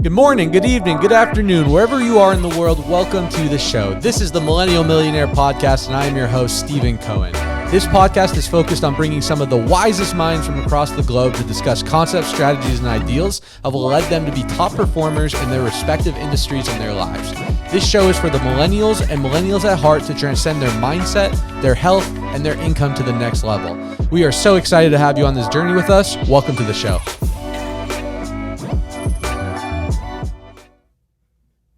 Good morning, good evening, good afternoon, wherever you are in the world, welcome to the show. This is the Millennial Millionaire Podcast, and I am your host, Stephen Cohen. This podcast is focused on bringing some of the wisest minds from across the globe to discuss concepts, strategies, and ideals that will lead them to be top performers in their respective industries and their lives. This show is for the millennials and millennials at heart to transcend their mindset, their health, and their income to the next level. We are so excited to have you on this journey with us. Welcome to the show.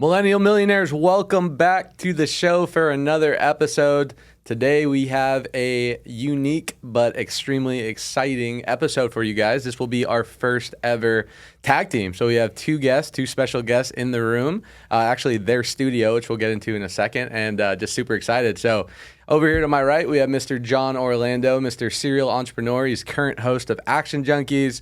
Millennial Millionaires, welcome back to the show for another episode. Today we have a unique but extremely exciting episode for you guys. This will be our first ever tag team. So we have two special guests in the room, actually their studio, which we'll get into in a second, and just super excited. So over here to my right, we have Mr. John Orlando, Mr. Serial Entrepreneur. He's current host of Action Junkies,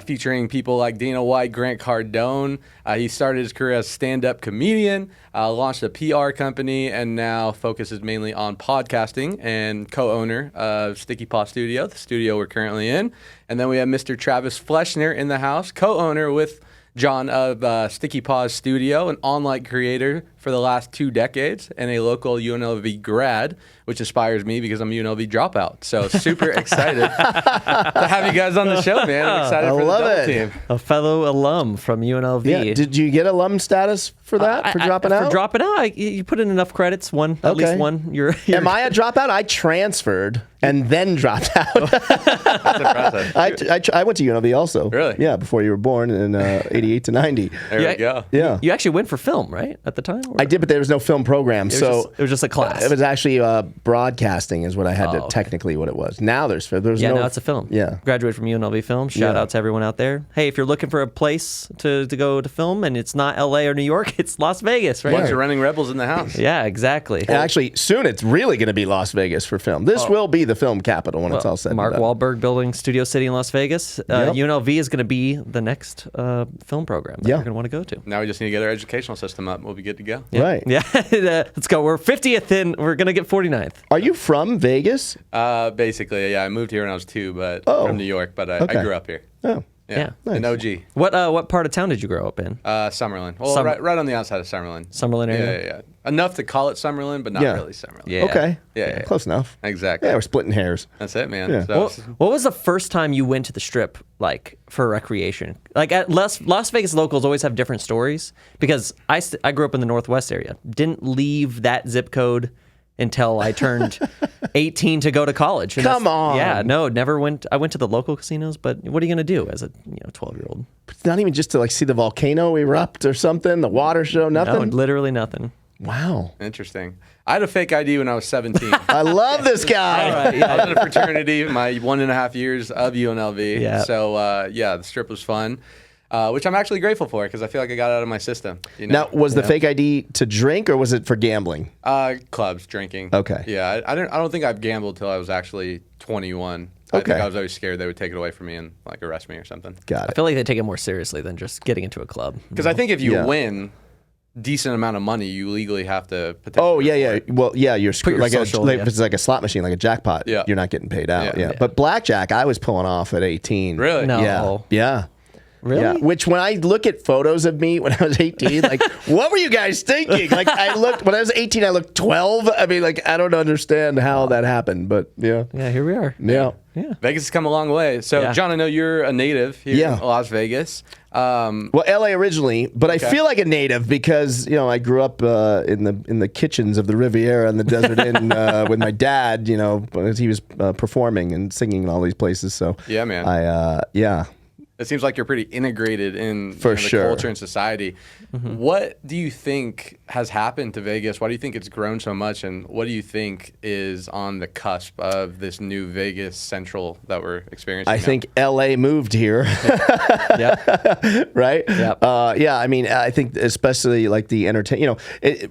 featuring people like Dana White, Grant Cardone. He started his career as a stand-up comedian, launched a PR company, and now focuses mainly on podcasting and co-owner of Sticky Paws Studio, the studio we're currently in. And then we have Mr. Travis Fleschner in the house, co-owner with John of Sticky Paws Studio, an online creator for the last 2 decades, and a local UNLV grad, which inspires me because I'm a UNLV dropout. So super excited to have you guys on the show, man. I'm excited for the double team. A fellow alum from UNLV. Yeah. Did you get alum status for that, for dropping out? For dropping out, you put in enough credits, at least one. Am I a dropout? I transferred and then dropped out. That's impressive. I went to UNLV also. Really? Yeah, before you were born in 88 to 90. There we go. Yeah. You actually went for film, right, at the time? I did, but there was no film program. It was just a class. It was actually broadcasting is what I had to, technically what it was. Now there's now it's a film. Yeah. Graduated from UNLV Film. Shout out to everyone out there. Hey, if you're looking for a place to go to film and it's not LA or New York, it's Las Vegas, right? Bunch of running rebels in the house. Yeah, exactly. And actually, soon it's really going to be Las Vegas for film. This will be the film capital when it's all said and done. Mark Wahlberg building Studio City in Las Vegas. UNLV is going to be the next film program that we're going to want to go to. Now we just need to get our educational system up. We'll be good to go. Yeah. Right. Yeah. Let's go. We're 50th in. We're going to get 49th. Are you from Vegas? Basically, yeah. I moved here when I was 2, but from New York, but I grew up here. Oh. Yeah. An OG. What part of town did you grow up in? Summerlin. Well, right on the outside of Summerlin. Summerlin area? Yeah. Enough to call it Summerlin, but not really Summerlin. Yeah. Okay. Yeah. Close enough. Exactly. Yeah, we're splitting hairs. That's it, man. Yeah. So, What was the first time you went to the Strip, like, for recreation? Like, at Las Vegas locals always have different stories, because I grew up in the Northwest area. Didn't leave that zip code until I turned 18 to go to college. And Come on. Yeah, no, never went. I went to the local casinos, but what are you going to do as a 12-year-old? It's not even just to like see the volcano erupt or something, the water show, nothing? No, literally nothing. Wow. interesting. I had a fake ID when I was 17. I love this guy. All right, yeah. I was in a fraternity my 1.5 years of UNLV. Yeah. So, the Strip was fun. Which I'm actually grateful for because I feel like I got it out of my system. Now, was the fake ID to drink or was it for gambling? Clubs, drinking. Okay. Yeah, I don't think I've gambled till I was actually 21. I think I was always scared they would take it away from me and like arrest me or something. Got I it. feel like they take it more seriously than just getting into a club. Because I think if you win decent amount of money, you legally have to potentially. Oh, yeah. Well, yeah, you're screwed. your Like, social, if it's like a slot machine, like a jackpot, you're not getting paid out. Yeah. But blackjack, I was pulling off at 18. Really? No. Yeah. Really? Yeah. Which when I look at photos of me when I was 18, like, what were you guys thinking? Like, when I was 18, I looked 12. I mean, like, I don't understand how that happened, but yeah. Yeah, here we are. Yeah. Vegas has come a long way. So, John, I know you're a native here in Las Vegas. Well, LA originally, but I feel like a native because I grew up in the kitchens of the Riviera and the Desert Inn with my dad. As he was performing and singing in all these places. So yeah, man. It seems like you're pretty integrated in the culture and society. Mm-hmm. What do you think has happened to Vegas? Why do you think it's grown so much? And what do you think is on the cusp of this new Vegas Central that we're experiencing I think LA moved here. Right? Yep. I mean, I think especially like the entertainment,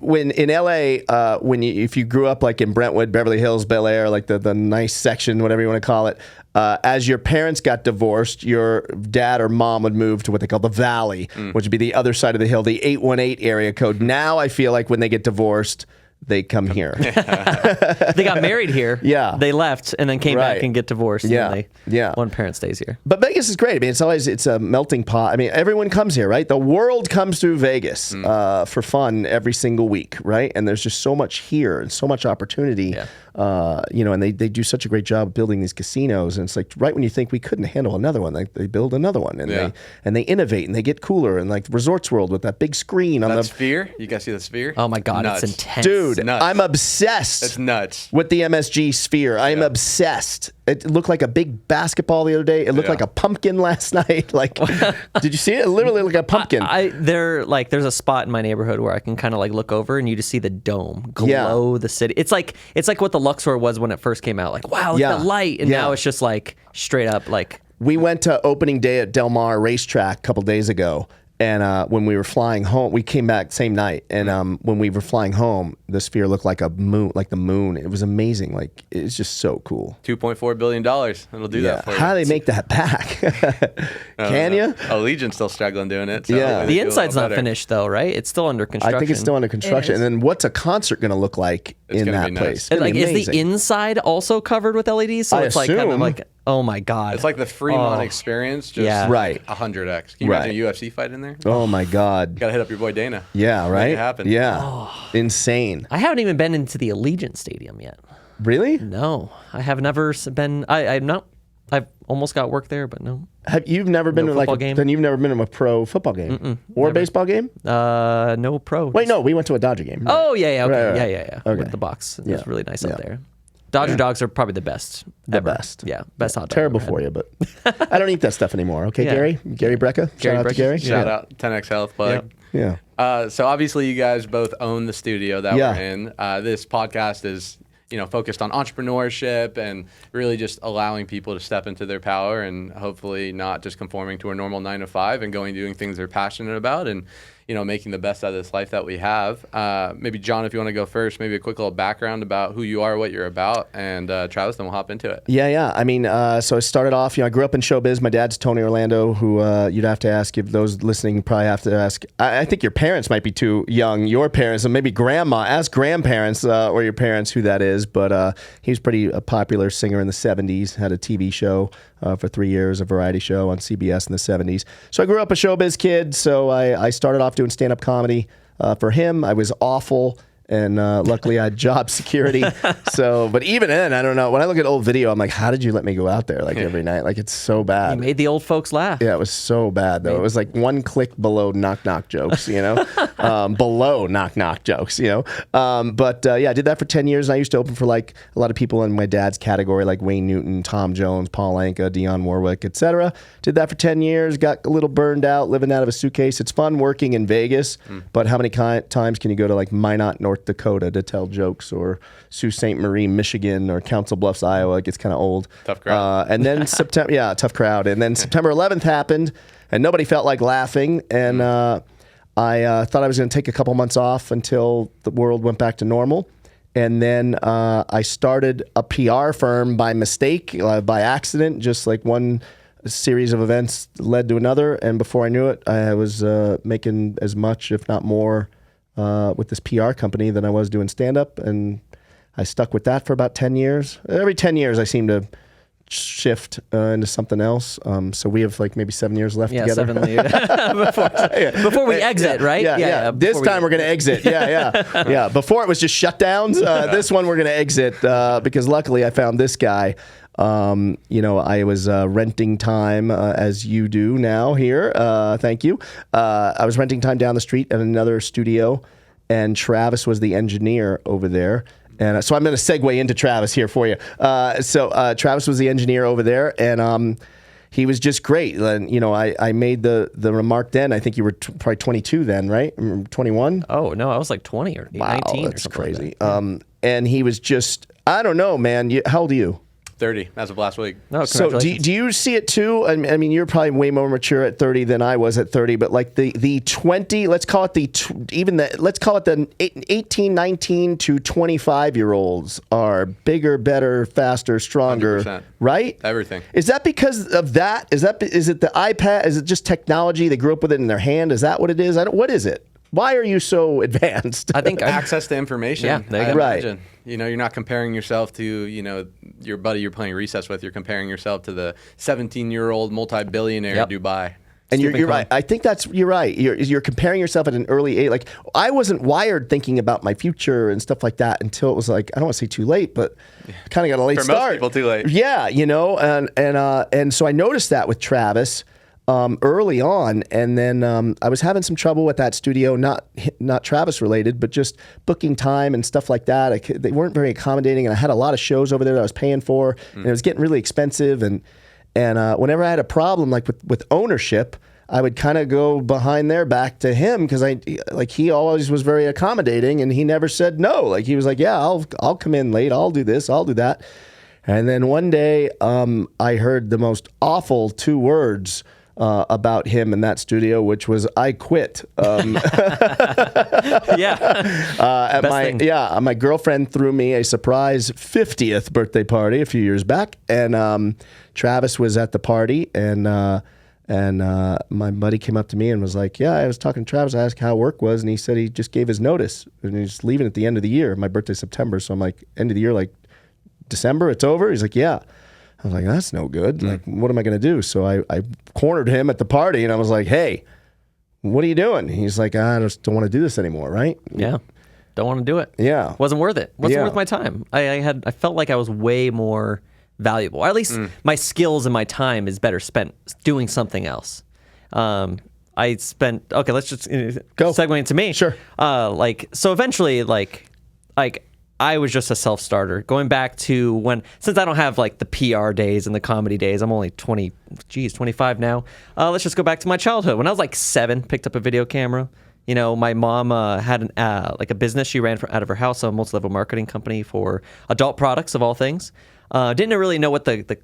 when in LA, if you grew up like in Brentwood, Beverly Hills, Bel Air, like the nice section, whatever you want to call it, as your parents got divorced, your dad or mom would move to what they call the Valley, which would be the other side of the hill, the 818 area code. Now I feel like when they get divorced, they come here. They got married here. Yeah. They left and then came back Right. and get divorced. Yeah. And Yeah. one parent stays here. But Vegas is great. I mean, it's a melting pot. I mean, everyone comes here, right? The world comes through Vegas for fun every single week, right? And there's just so much here and so much opportunity. Yeah. And they do such a great job of building these casinos. And it's like right when you think we couldn't handle another one, they build another one, and they innovate and they get cooler. And like Resorts World with that big screen on That the sphere, you guys see the sphere? Oh my God, Nuts. it's intense. dude. nuts. I'm obsessed. It's nuts. With the MSG sphere. I am obsessed. It looked like a big basketball the other day. It looked like a pumpkin last night. Like, did you see it? It literally looked like a pumpkin. There's a spot in my neighborhood where I can kind of like look over and you just see the dome glow the city. It's like what the Luxor was when it first came out. Like, wow, look at the light. And now it's just like straight up like. We went to opening day at Del Mar Racetrack a couple days ago. And when we were flying home, we came back same night. And when we were flying home, the sphere looked like a moon, like the moon. It was amazing. Like, it's just so cool. $2.4 billion. It'll do that for you. How do they make that back? Can you? Allegiant's still struggling doing it. So Yeah. hopefully The they do a inside's little not better. finished though, right? It's still under construction. I think it's still under construction. It is. And then what's a concert going to look like in gonna that be nice. place? It's And, gonna like, be is the amazing. inside also covered with LEDs? So I it's like kind of assume. like, oh my God. It's like the Fremont experience, just Yeah. Right. 100x. Can you imagine a UFC fight in there? Oh my God. Gotta hit up your boy Dana. Yeah, right? Make it happen. Yeah. Insane. I haven't even been into the Allegiant Stadium yet. Really? No, I have never been. I've almost got work there, but no. You've never been to like football game? then you've never been to a pro football game or a baseball game? No pro. Wait, no, we went to a Dodger game. Oh yeah, okay, Right. yeah. Okay. With the box, it Yeah. was really nice Yeah. up there. Dodger dogs are probably the best. The ever. best. Yeah, best hot dog. Terrible I've ever for had. you, but I don't eat that stuff anymore. Okay, Yeah. Gary Brecka. Shout out to Brecka. Gary. Shout out 10x Health plug. Yeah. So obviously you guys both own the studio that Yeah. we're in. This podcast is, focused on entrepreneurship and really just allowing people to step into their power and hopefully not just conforming to a normal 9 to 5 and going doing things they're passionate about and, making the best out of this life that we have. Maybe John, if you want to go first, maybe a quick little background about who you are, what you're about, and Travis, then we'll hop into it. Yeah. I mean, so I started off, I grew up in showbiz. My dad's Tony Orlando, who you'd have to ask, if those listening probably have to ask. I think your parents might be too young, your parents, and maybe grandma. Ask grandparents or your parents who that is. But he was pretty a popular singer in the 70s, had a TV show for 3 years, a variety show on CBS in the 70s. So I grew up a showbiz kid, so I started off doing stand-up comedy. For him, I was awful. And luckily, I had job security. But even then, I don't know. When I look at old video, I'm like, how did you let me go out there like every night? Like, it's so bad. You made the old folks laugh. Yeah, it was so bad, though. It was like one click below knock-knock jokes, below knock-knock jokes, I did that for 10 years. And I used to open for like a lot of people in my dad's category, like Wayne Newton, Tom Jones, Paul Anka, Dionne Warwick, etc. Did that for 10 years, got a little burned out, living out of a suitcase. It's fun working in Vegas, but how many times can you go to like Minot, North Dakota to tell jokes, or Sault Ste. Marie, Michigan, or Council Bluffs, Iowa? It gets kind of old. Tough crowd. And then tough crowd. And then September 11th happened, and nobody felt like laughing. And I thought I was going to take a couple months off until the world went back to normal. And then I started a PR firm by mistake, by accident, just like one series of events led to another. And before I knew it, I was making as much, if not more, with this PR company than I was doing stand-up. And I stuck with that for about 10 years. Every 10 years, I seem to shift into something else. So we have like maybe 7 years left together. 7 years. Before we exit, right? Yeah. This time we're going to exit. Yeah. Before it was just shutdowns. This one we're going to exit because luckily I found this guy. I was renting time as you do now here. Thank you. I was renting time down the street at another studio, and Travis was the engineer over there. And so I'm going to segue into Travis here for you. Travis was the engineer over there, and he was just great. And I made the remark then. I think you were probably 22 then, right? 21? Oh no, I was like 20 or 19 or that's something. crazy. Like that. And he was just, I don't know, man. How old are you? 30 as of last week. No, So congratulations. do you see it too? I mean, you're probably way more mature at 30 than I was at 30, but like the 20, let's call it the 18, 19 to 25-year-olds are bigger, better, faster, stronger, 100%. right? Everything. Is that because of that? Is it the iPad? Is it just technology? They grew up with it in their hand? Is that what it is? What is it? why are you so advanced? I think Access to information. Yeah, there you I go. Right. imagine. You're not comparing yourself to, your buddy you're playing recess with. You're comparing yourself to the 17-year-old multi-billionaire Yep. in Dubai. And you're Stupid right. I think you're right. You're comparing yourself at an early age. Like, I wasn't wired thinking about my future and stuff like that until it was like, I don't want to say too late, but kind of got a late For start. most people, too late. Yeah, and so I noticed that with Travis early on, and then I was having some trouble with that studio, not Travis related, but just booking time and stuff like that. They weren't very accommodating, and I had a lot of shows over there that I was paying for, and it was getting really expensive. And whenever I had a problem, like with ownership, I would kind of go behind their back to him because he always was very accommodating, and he never said no. Like, he was like, yeah, I'll come in late, I'll do this, I'll do that. And then one day, I heard the most awful 2 words about him in that studio, which was I quit. Yeah. My girlfriend threw me a surprise 50th birthday party a few years back, and Travis was at the party, and my buddy came up to me and was like, yeah, I was talking to Travis. I asked how work was, and he said he just gave his notice, and he's leaving at the end of the year. My birthday's September, so I'm like, end of the year, like December, it's over? He's like, yeah. I was like, that's no good. Like, what am I going to do? So I cornered him at the party, and I was like, hey, what are you doing? He's like, I just don't want to do this anymore, right? Yeah. Don't want to do it. Yeah. Wasn't worth it. Wasn't Yeah. worth my time. I felt like I was way more valuable. Or at least my skills and my time is better spent doing something else. Let's just Go. segue into me. Sure. So eventually, I was just a self-starter. Going back to since I don't have like the PR days and the comedy days, I'm only 25 now. Let's just go back to my childhood. When I was like 7, picked up a video camera. My mom had a business she ran out of her house, a multi-level marketing company for adult products of all things. Didn't really know what the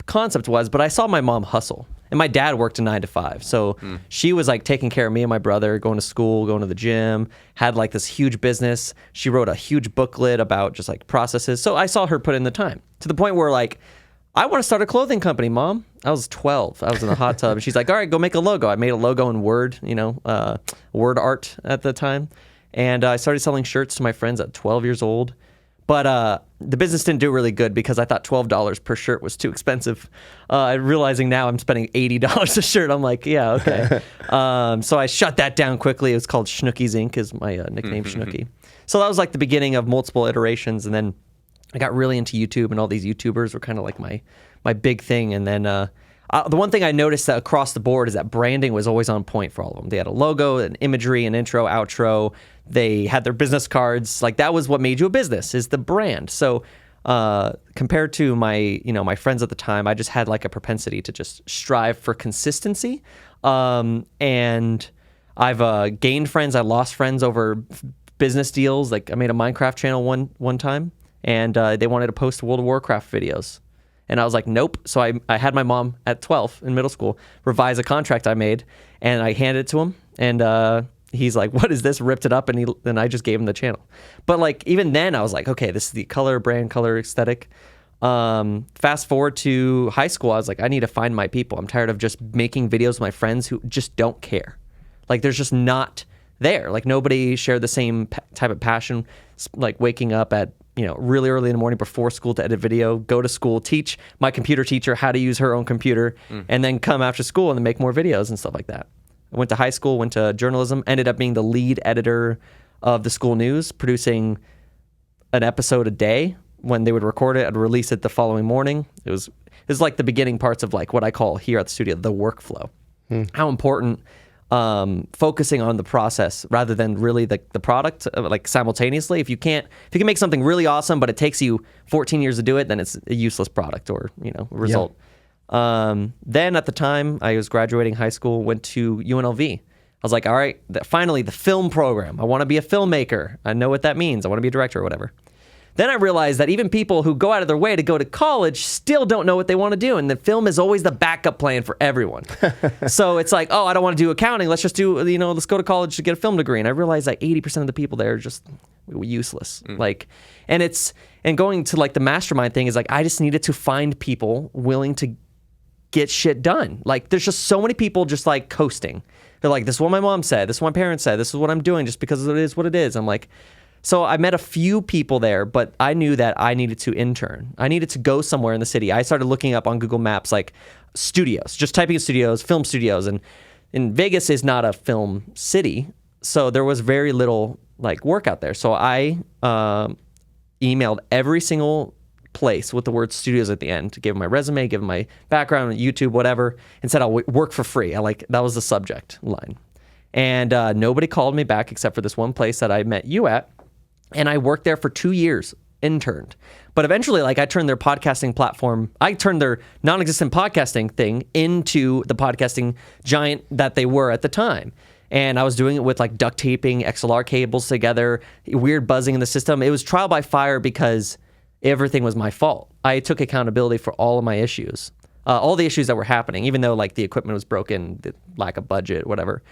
concept was, but I saw my mom hustle. And my dad worked a 9 to 5. So she was like taking care of me and my brother, going to school, going to the gym, had like this huge business. She wrote a huge booklet about just like processes. So I saw her put in the time to the point where like, I want to start a clothing company, Mom. I was 12. I was in the hot tub. And she's like, all right, go make a logo. I made a logo in Word, Word art at the time. And I started selling shirts to my friends at 12 years old. But the business didn't do really good because I thought $12 per shirt was too expensive. Realizing now I'm spending $80 a shirt. I'm like, yeah, okay. So I shut that down quickly. It was called Schnookies Inc. is my nickname, Schnookie. So that was like the beginning of multiple iterations. And then I got really into YouTube, and all these YouTubers were kind of like my big thing. And then the one thing I noticed that across the board is that branding was always on point for all of them. They had a logo, an imagery, an intro, outro. They had their business cards. Like, that was what made you a business, is the brand. So compared to my friends at the time, I just had like a propensity to just strive for consistency. And I've gained friends. I lost friends over business deals. Like, I made a Minecraft channel one time, and they wanted to post World of Warcraft videos. And I was like, nope. So I had my mom at 12 in middle school revise a contract I made, and I handed it to him. And he's like, what is this? Ripped it up, and I just gave him the channel. But like, even then I was like, okay, this is the brand color aesthetic. Fast forward to high school, I was like, I need to find my people. I'm tired of just making videos with my friends who just don't care. Like, there's just not there. Like, nobody shared the same type of passion, like waking up at really early in the morning before school to edit video, go to school, teach my computer teacher how to use her own computer, and then come after school and then make more videos and stuff like that. I went to high school, went to journalism, ended up being the lead editor of the school news, producing an episode a day. When they would record it, I'd release it the following morning. It was like the beginning parts of like what I call here at the studio, the workflow. How important focusing on the process rather than really the product, like simultaneously. If you can make something really awesome, but it takes you 14 years to do it, then it's a useless product or result. Yeah. Then at the time I was graduating high school, went to UNLV. I was like, all right, finally the film program. I want to be a filmmaker. I know what that means. I want to be a director or whatever. Then I realized that even people who go out of their way to go to college still don't know what they want to do. And the film is always the backup plan for everyone. So it's like, oh, I don't want to do accounting. Let's just do, let's go to college to get a film degree. And I realized that 80% of the people there are just useless. And going to like the mastermind thing is like, I just needed to find people willing to get shit done. Like, there's just so many people just like coasting. They're like, this is what my mom said. This is what my parents said. This is what I'm doing just because it is what it is. I'm like, so I met a few people there, but I knew that I needed to intern. I needed to go somewhere in the city. I started looking up on Google Maps, like studios, just typing in studios, film studios. And Vegas is not a film city. So there was very little like work out there. So I emailed every single place with the word studios at the end to give them my resume, give them my background, YouTube, whatever, and said I'll work for free. That was the subject line. And nobody called me back except for this one place that I met you at. And I worked there for 2 years, interned. But eventually, like I turned their podcasting platform, I turned their non-existent podcasting thing into the podcasting giant that they were at the time. And I was doing it with like duct taping XLR cables together, weird buzzing in the system. It was trial by fire because everything was my fault. I took accountability for all of my issues, all the issues that were happening, even though like the equipment was broken, the lack of budget, whatever.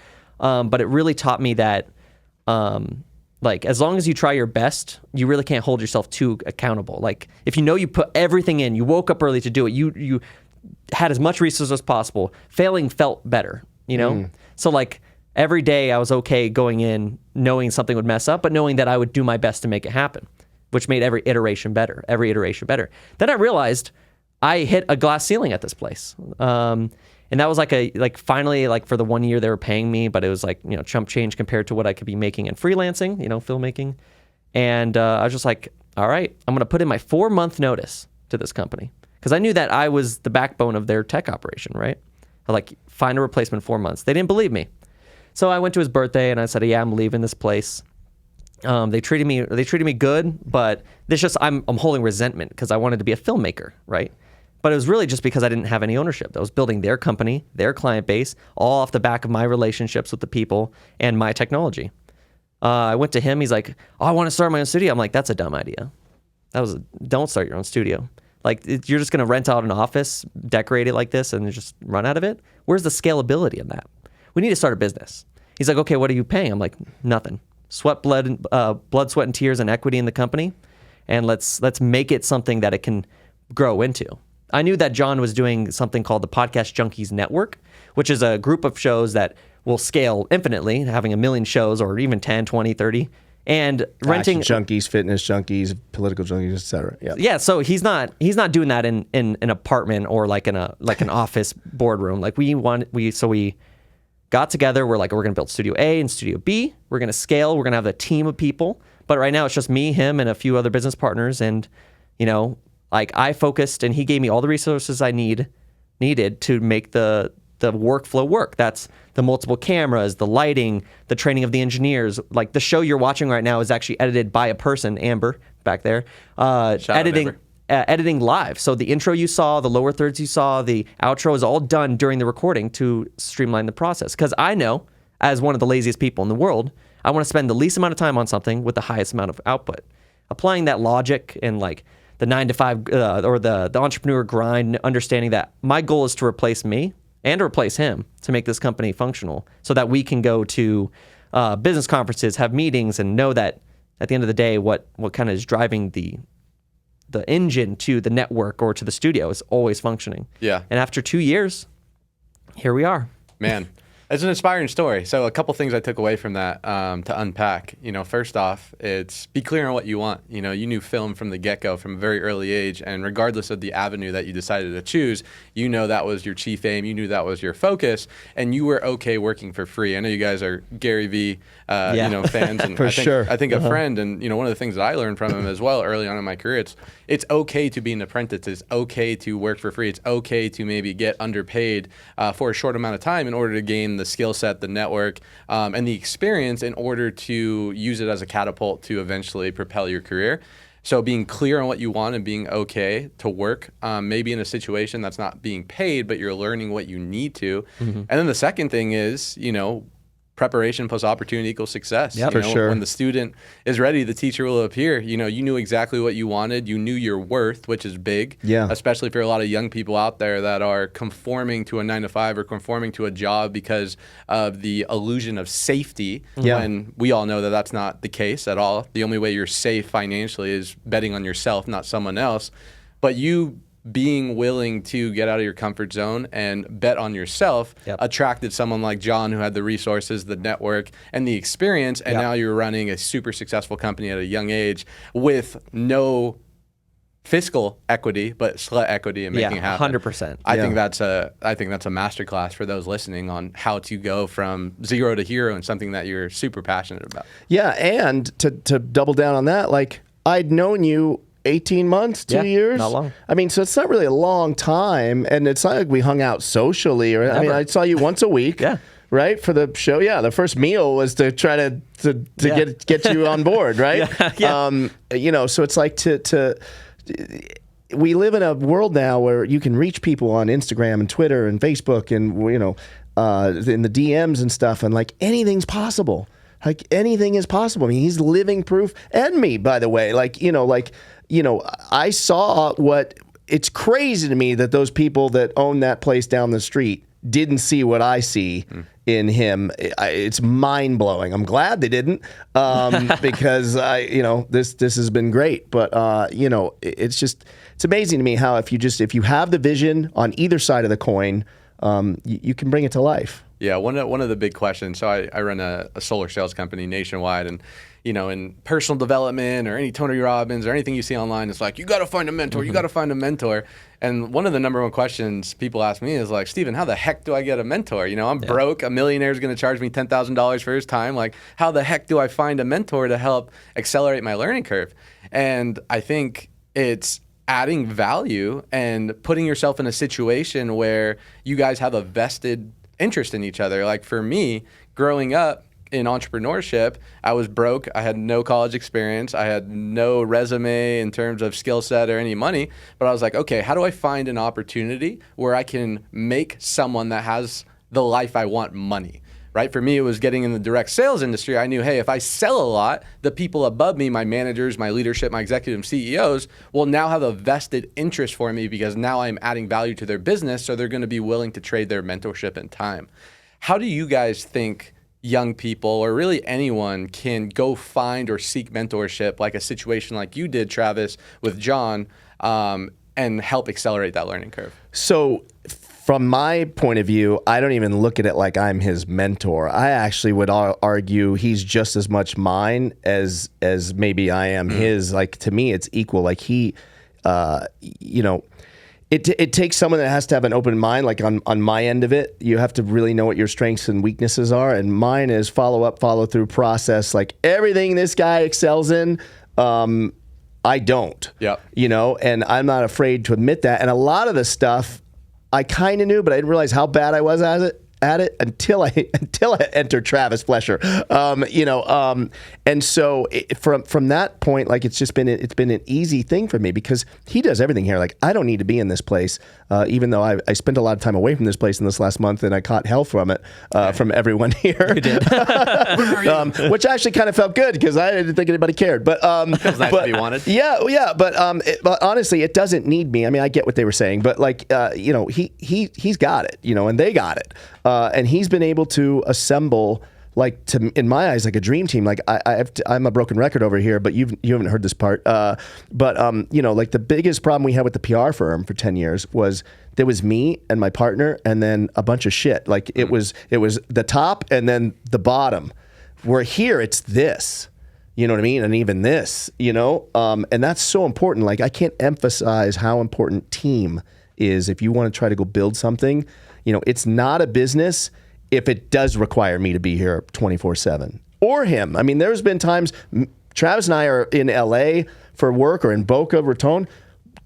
But it really taught me that like as long as you try your best, you really can't hold yourself too accountable. Like if you know you put everything in, you woke up early to do it, you had as much resources as possible, failing felt better, you know? So like every day I was okay going in knowing something would mess up, but knowing that I would do my best to make it happen, which made every iteration better. Then I realized I hit a glass ceiling at this place. And that was finally for the 1 year they were paying me, but it was like, chump change compared to what I could be making in freelancing, filmmaking. And I was just like, all right, I'm going to put in my 4-month notice to this company because I knew that I was the backbone of their tech operation, right? I like find a replacement 4 months. They didn't believe me. So I went to his birthday and I said, yeah, I'm leaving this place. They treated me good, but I'm holding resentment because I wanted to be a filmmaker, right? But it was really just because I didn't have any ownership. I was building their company, their client base, all off the back of my relationships with the people and my technology. I went to him. He's like, oh, I want to start my own studio. I'm like, that's a dumb idea. Don't start your own studio. Like, you're just going to rent out an office, decorate it like this, and just run out of it? Where's the scalability in that? We need to start a business. He's like, okay, what are you paying? I'm like, nothing. Blood, sweat, and tears and equity in the company, and let's make it something that it can grow into. I knew that John was doing something called the Podcast Junkies Network, which is a group of shows that will scale infinitely, having 1 million shows or even 10, 20, 30, and renting action junkies, fitness junkies, political junkies, etc. Yeah. So he's not doing that in an apartment or like an office boardroom. Like we got together. We're like, we're going to build Studio A and Studio B. We're going to scale. We're going to have a team of people. But right now it's just me, him, and a few other business partners. And like I focused, and he gave me all the resources I needed to make the workflow work. That's the multiple cameras, the lighting, the training of the engineers. Like the show you're watching right now is actually edited by a person, Amber, back there, editing live. So the intro you saw, the lower thirds you saw, the outro is all done during the recording to streamline the process. Because I know, as one of the laziest people in the world, I want to spend the least amount of time on something with the highest amount of output. Applying that logic and like the 9 to 5 or the entrepreneur grind, understanding that my goal is to replace me and replace him to make this company functional so that we can go to business conferences, have meetings, and know that at the end of the day, what kind of is driving the engine to the network or to the studio is always functioning. Yeah. And after 2 years, here we are. Man, it's an inspiring story. So a couple things I took away from that to unpack. First off, it's be clear on what you want. You knew film from the get-go from a very early age, and regardless of the avenue that you decided to choose, that was your chief aim. You knew that was your focus, and you were okay working for free. I know you guys are Gary Vee, fans, and I think a friend. And one of the things that I learned from him as well early on in my career, it's okay to be an apprentice. It's okay to work for free. It's okay to maybe get underpaid for a short amount of time in order to gain the skill set, the network, and the experience in order to use it as a catapult to eventually propel your career. So being clear on what you want and being okay to work, maybe in a situation that's not being paid, but you're learning what you need to. Mm-hmm. And then the second thing is, preparation plus opportunity equals success. Yep, for sure. When the student is ready, the teacher will appear. You knew exactly what you wanted. You knew your worth, which is big. Yeah. Especially for a lot of young people out there that are conforming to a 9-to-5 or conforming to a job because of the illusion of safety. Yeah. When we all know that that's not the case at all. The only way you're safe financially is betting on yourself, not someone else. But you being willing to get out of your comfort zone and bet on yourself attracted someone like John, who had the resources, the network, and the experience. And now you're running a super successful company at a young age with no fiscal equity, but sweat equity and making it happen. 100%. I think that's a masterclass for those listening on how to go from zero to hero and something that you're super passionate about. Yeah, and to double down on that, like I'd known you 18 months, 2 years. Not long. I mean, so it's not really a long time, and it's not like we hung out socially. Or I mean, I saw you once a week. Right, for the show. Yeah, the first meal was to try to get you on board. Right. You know, so it's like we live in a world now where you can reach people on Instagram and Twitter and Facebook and, you know, in the DMs and stuff, and like anything's possible. Like anything is possible. I mean, he's living proof, and me, by the way. I saw what. It's crazy to me that those people that own that place down the street didn't see what I see in him. It's mind blowing. I'm glad they didn't, because this has been great. But it's amazing to me how if you have the vision on either side of the coin, you can bring it to life. Yeah, one of the big questions. So I run a solar sales company nationwide, and in personal development or any Tony Robbins or anything you see online, it's like, you got to find a mentor. You got to find a mentor. And one of the number one questions people ask me is like, Steven, how the heck do I get a mentor? I'm broke. A millionaire is going to charge me $10,000 for his time. Like, how the heck do I find a mentor to help accelerate my learning curve? And I think it's adding value and putting yourself in a situation where you guys have a vested interest in each other. Like for me, growing up in entrepreneurship, I was broke. I had no college experience. I had no resume in terms of skill set or any money. But I was like, okay, how do I find an opportunity where I can make someone that has the life I want money? Right? For me, it was getting in the direct sales industry. I knew, hey, if I sell a lot, the people above me, my managers, my leadership, my executive CEOs, will now have a vested interest for me because now I'm adding value to their business. So they're going to be willing to trade their mentorship and time. How do you guys think young people, or really anyone, can go find or seek mentorship, like a situation like you did, Travis, with John, and help accelerate that learning curve? So from my point of view, I don't even look at it like I'm his mentor. I actually would argue he's just as much mine as maybe I am his. Like, to me, it's equal. Like he, It takes someone that has to have an open mind. Like on my end of it, you have to really know what your strengths and weaknesses are. And mine is follow up, follow through process. Like everything this guy excels in, I don't. Yeah. And I'm not afraid to admit that. And a lot of the stuff I kind of knew, but I didn't realize how bad I was at it until I entered Travis Flesher. And so from that point, like it's been an easy thing for me because he does everything here. Like I don't need to be in this place, even though I spent a lot of time away from this place in this last month, and I caught hell from it from everyone here. You did. Which actually kind of felt good because I didn't think anybody cared. But feels nice to be wanted. Yeah. But honestly, it doesn't need me. I mean, I get what they were saying, but like he's got it, and they got it. And he's been able to assemble, like, in my eyes, like a dream team. Like I'm a broken record over here, but you haven't heard this part. Like the biggest problem we had with the PR firm for 10 years was there was me and my partner, and then a bunch of shit. Like it was the top and then the bottom. Where here it's this. You know what I mean? And even this, and that's so important. Like I can't emphasize how important team is if you want to try to go build something. It's not a business if it does require me to be here 24/7 or him. I mean, there's been times Travis and I are in LA for work or in Boca Raton.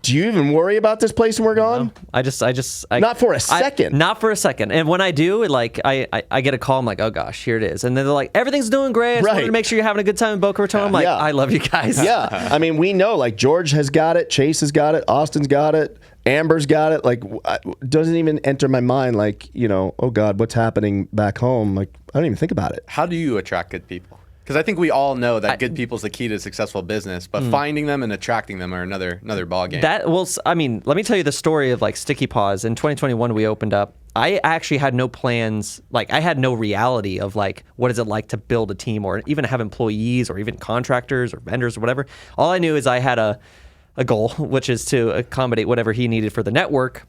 Do you even worry about this place when we're gone? No, I just not for a second. Not for a second. And when I do, like I get a call, I'm like, oh gosh, here it is. And then they're like, everything's doing great. I just wanted to make sure you're having a good time in Boca Raton. I'm like, I love you guys. Yeah. I mean, we know, like George has got it, Chase has got it, Austin's got it, Amber's got it. Like, doesn't even enter my mind. Like, oh God, what's happening back home? Like, I don't even think about it. How do you attract good people? Because I think we all know that good people is the key to successful business, but finding them and attracting them are another ballgame. Let me tell you the story of like Sticky Paws. In 2021, we opened up. I actually had no plans. Like I had no reality of like, what is it like to build a team or even have employees or even contractors or vendors or whatever. All I knew is I had a a goal, which is to accommodate whatever he needed for the network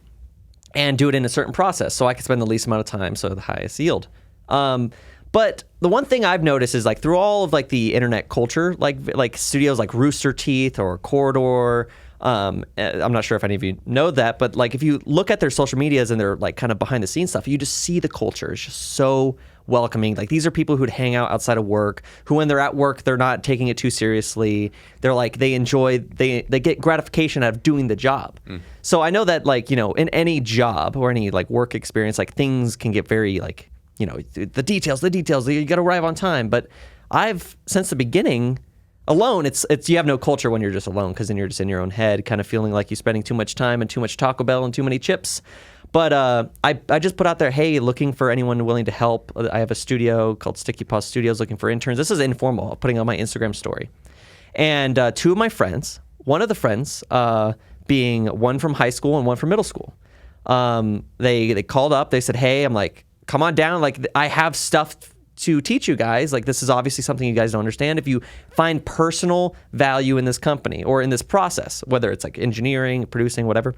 and do it in a certain process so I could spend the least amount of time, so the highest yield. But the one thing I've noticed is like through all of like the internet culture, like studios like Rooster Teeth or Corridor, I'm not sure if any of you know that, but like if you look at their social medias and their like kind of behind the scenes stuff, you just see the culture. It's just so welcoming. Like these are people who'd hang out outside of work, who when they're at work, they're not taking it too seriously. They're like, they get gratification out of doing the job. So I know that like, in any job or any like work experience, like things can get very like, the details, you got to arrive on time. But I've, since the beginning, alone, it's you have no culture when you're just alone, because then you're just in your own head, kind of feeling like you're spending too much time and too much Taco Bell and too many chips. But I just put out there, hey, looking for anyone willing to help. I have a studio called Sticky Paws Studios looking for interns. This is informal, putting on my Instagram story. And two of my friends, one of the friends being one from high school and one from middle school, they called up. They said, hey, I'm like, come on down. Like, I have stuff to teach you guys. Like, this is obviously something you guys don't understand. If you find personal value in this company or in this process, whether it's like engineering, producing, whatever,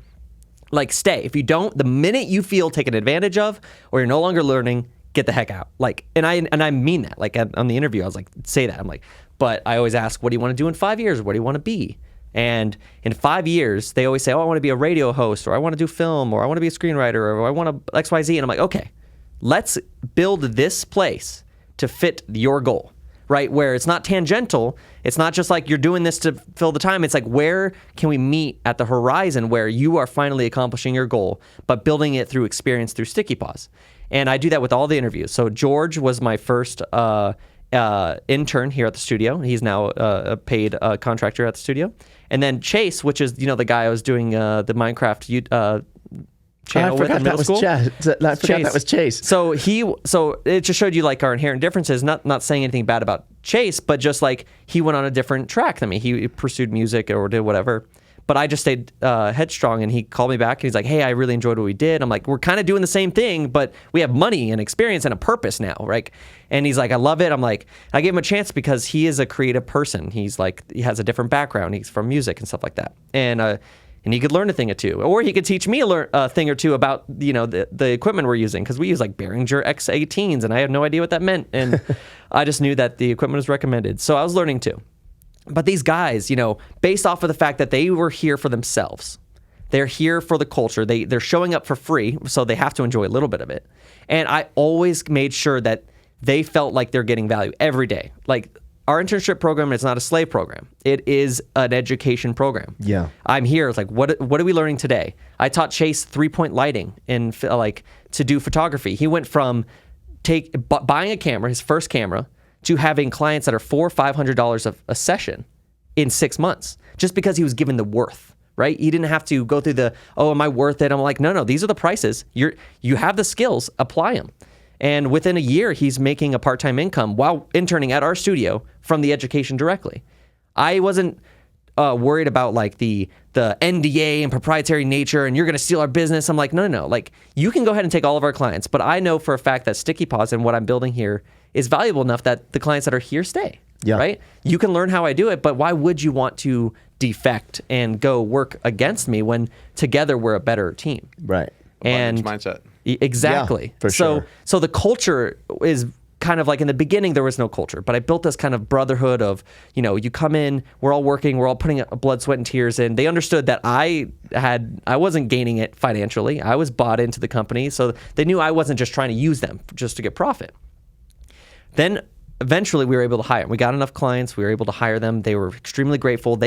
like stay. If you don't, the minute you feel taken advantage of or you're no longer learning, get the heck out. Like, and I mean that. Like on the interview, I was like, say that. I'm like, but I always ask, what do you want to do in 5 years? What do you want to be? And in 5 years, they always say, oh, I want to be a radio host, or I want to do film, or I want to be a screenwriter, or I want to XYZ. And I'm like, okay, let's build this place to fit your goal, right? Where it's not tangential. It's not just like you're doing this to fill the time. It's like, where can we meet at the horizon where you are finally accomplishing your goal, but building it through experience through Sticky Paws. And I do that with all the interviews. So George was my first intern here at the studio. He's now a paid contractor at the studio. And then Chase, which is, the guy I was doing the Minecraft channel with in middle school. I forgot that was Chase. So it just showed you like our inherent differences. Not saying anything bad about Chase, but just like he went on a different track than me. He pursued music or did whatever. But I just stayed headstrong, and he called me back and he's like, hey, I really enjoyed what we did. I'm like, we're kind of doing the same thing, but we have money and experience and a purpose now, right? And he's like, I love it. I'm like, I gave him a chance because he is a creative person. He's like, he has a different background. He's from music and stuff like that. And he could learn a thing or two, or he could teach me a thing or two about, the equipment we're using, because we use like Behringer X18s, and I had no idea what that meant. And I just knew that the equipment was recommended. So I was learning too. But these guys, based off of the fact that they were here for themselves, they're here for the culture. They're showing up for free, so they have to enjoy a little bit of it. And I always made sure that they felt like they're getting value every day. Like, our internship program is not a slave program. It is an education program. Yeah. I'm here. It's like, what are we learning today? I taught Chase 3-point lighting to do photography. He went from buying a camera, his first camera, to having clients that are $400 or $500 a session in 6 months, just because he was given the worth, right? He didn't have to go through am I worth it? I'm like, no, these are the prices. You have the skills, apply them. And within a year, he's making a part-time income while interning at our studio from the education directly. I wasn't worried about like the NDA and proprietary nature, and you're going to steal our business. I'm like, no. Like, you can go ahead and take all of our clients, but I know for a fact that Sticky Paws and what I'm building here is valuable enough that the clients that are here stay. Yeah. Right? You can learn how I do it, but why would you want to defect and go work against me when together we're a better team? Right. And mindset. Exactly. Yeah, for sure. So the culture is kind of like, in the beginning, there was no culture, but I built this kind of brotherhood of, you come in, we're all working, we're all putting blood, sweat, and tears in. They understood that I wasn't gaining it financially. I was bought into the company. So they knew I wasn't just trying to use them just to get profit. Then eventually we were able to hire them. We got enough clients. We were able to hire them. They were extremely grateful.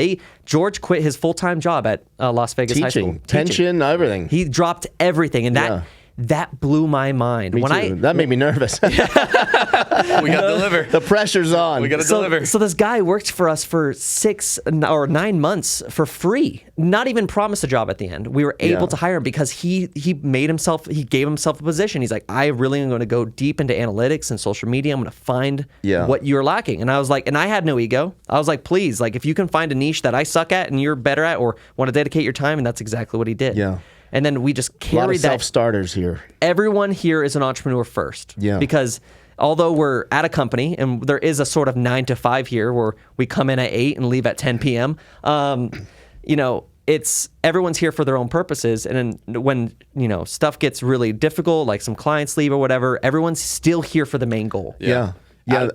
George quit his full-time job at Las Vegas High School. Pension, everything. He dropped everything. And that blew my mind. Me too. That made me nervous. We got to deliver. The pressure's on. We got to deliver. So this guy worked for us for 6 or 9 months for free. Not even promised a job at the end. We were able to hire him because he gave himself a position. He's like, I really am going to go deep into analytics and social media. I'm going to find what you're lacking. And I was like, and I had no ego. I was like, please, like, if you can find a niche that I suck at and you're better at, or want to dedicate your time, and that's exactly what he did. Yeah. And then we just carried that. A lot of self-starters here. Everyone here is an entrepreneur first. Yeah. Because although we're at a company, and there is a sort of 9 to 5 here where we come in at 8 and leave at 10 p.m., it's everyone's here for their own purposes. And then when, stuff gets really difficult, like some clients leave or whatever, everyone's still here for the main goal. Yeah.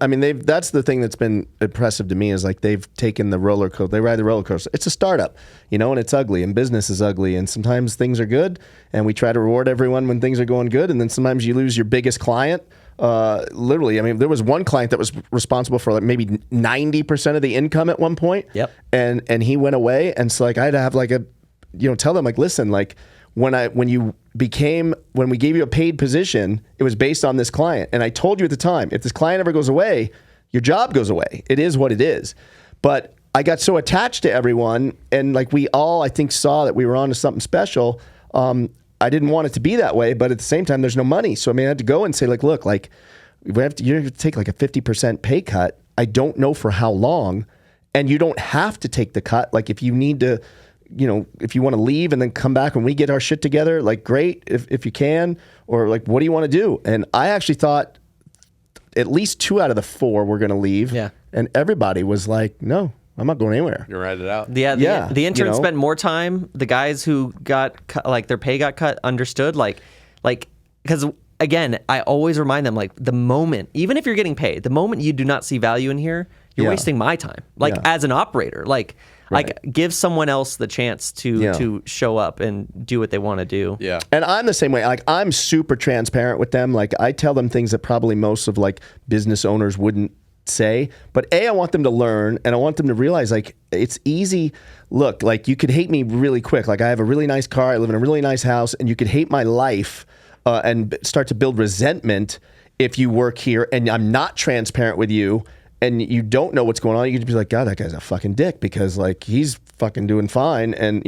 I mean, that's the thing that's been impressive to me is like they've taken the roller coaster. They ride the roller coaster. It's a startup, and it's ugly, and business is ugly, and sometimes things are good, and we try to reward everyone when things are going good, and then sometimes you lose your biggest client. Literally, I mean, there was one client that was responsible for like maybe 90% of the income at one point. Yep. And he went away, and so like I had to have like tell them like, listen, like when we gave you a paid position, it was based on this client. And I told you at the time, if this client ever goes away, your job goes away. It is what it is. But I got so attached to everyone, and like we all, I think, saw that we were on to something special. I didn't want it to be that way, but at the same time, there's no money. So I mean, I had to go and say like, look, like you have to take like a 50% pay cut. I don't know for how long, and you don't have to take the cut. Like if you need to, if you want to leave and then come back when we get our shit together, like great, if you can, or like, what do you want to do? And I actually thought at least 2 out of the 4 were going to leave. Yeah. And everybody was like, no, I'm not going anywhere. You write it out. Yeah. The interns spent more time. The guys who got cut, like their pay got cut, understood because again, I always remind them like the moment, even if you're getting paid, the moment you do not see value in here, you're wasting my time. Like as an operator, like give someone else the chance to show up and do what they want to do. Yeah. And I'm the same way. Like I'm super transparent with them. Like I tell them things that probably most of like business owners wouldn't say. But I want them to learn, and I want them to realize like it's easy. Look, like you could hate me really quick. Like I have a really nice car, I live in a really nice house, and you could hate my life and start to build resentment if you work here and I'm not transparent with you. And you don't know what's going on. You could be like, God, that guy's a fucking dick because like he's fucking doing fine, and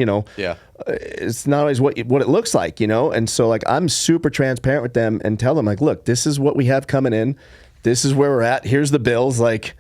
it's not always what it looks like, And so like I'm super transparent with them and tell them like, look, this is what we have coming in. This is where we're at. Here's the bills. Like,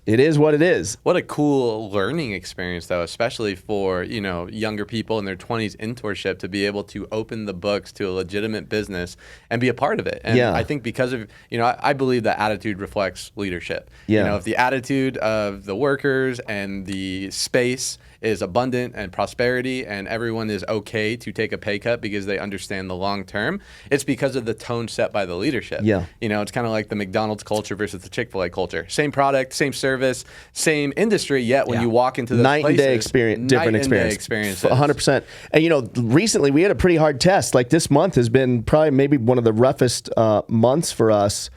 it is what it is. What a cool learning experience, though, especially for, younger people in their 20s internship to be able to open the books to a legitimate business and be a part of it. And I think because of, I believe that attitude reflects leadership. Yeah. If the attitude of the workers and the space is abundant and prosperity and everyone is okay to take a pay cut because they understand the long term, it's because of the tone set by the leadership. Yeah. It's kind of like the McDonald's culture versus the Chick-fil-A culture. Same product, same service, same industry, yet when you walk into those night places, and day experience, different experiences. 100%. And recently we had a pretty hard test. Like this month has been probably maybe one of the roughest months for us.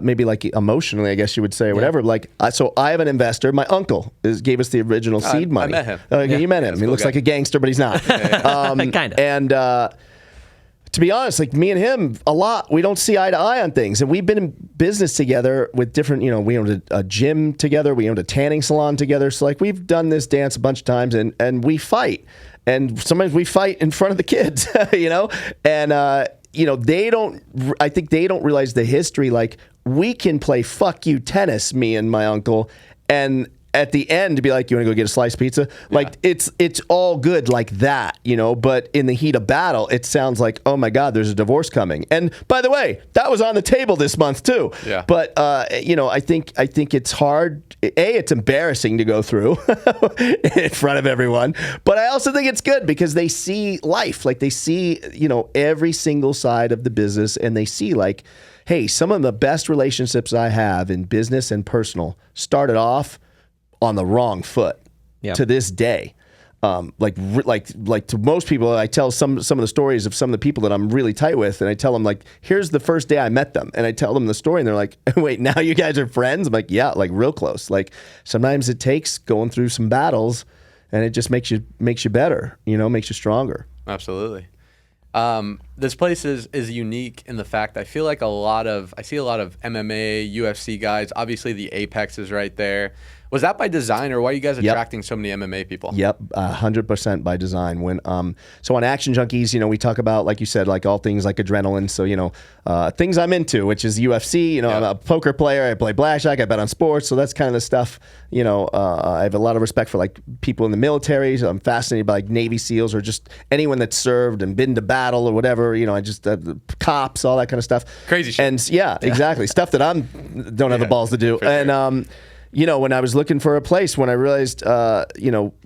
Maybe like emotionally, I guess you would say, or whatever. Like, so I have an investor. My uncle gave us the original seed money. I met him. You met him. He looks like a gangster, but he's not. Kind of. And to be honest, like me and him, a lot, we don't see eye to eye on things. And we've been in business together with different, we owned a gym together. We owned a tanning salon together. So like we've done this dance a bunch of times, and we fight. And sometimes we fight in front of the kids, And I think they don't realize the history. Like we can play fuck you tennis, me and my uncle, and at the end to be like, you want to go get a sliced pizza? Like it's all good like that, but in the heat of battle, it sounds like, oh my God, there's a divorce coming. And by the way, that was on the table this month too. Yeah. But, I think it's hard. It's embarrassing to go through in front of everyone, but I also think it's good because they see life. Like they see, every single side of the business, and they see like, hey, some of the best relationships I have in business and personal started off on the wrong foot to this day. Like to most people, I tell some of the stories of some of the people that I'm really tight with, and I tell them like, here's the first day I met them, and I tell them the story, and they're like, wait, now you guys are friends? I'm like, yeah, like real close. Like sometimes it takes going through some battles, and it just makes you better, makes you stronger. Absolutely. This place is unique in the fact I feel like I see a lot of MMA, UFC guys. Obviously, the Apex is right there. Was that by design, or why are you guys attracting so many MMA people? Yep, 100% by design. When so on Action Junkies, we talk about, like you said, like all things like adrenaline. So things I'm into, which is UFC. I'm a poker player. I play blackjack. I bet on sports. So that's kind of the stuff. I have a lot of respect for like people in the military. So I'm fascinated by like Navy SEALs or just anyone that's served and been to battle or whatever. I just cops, all that kind of stuff. Crazy shit. And exactly, stuff that don't have the balls to do. For sure. And when I was looking for a place, when I realized,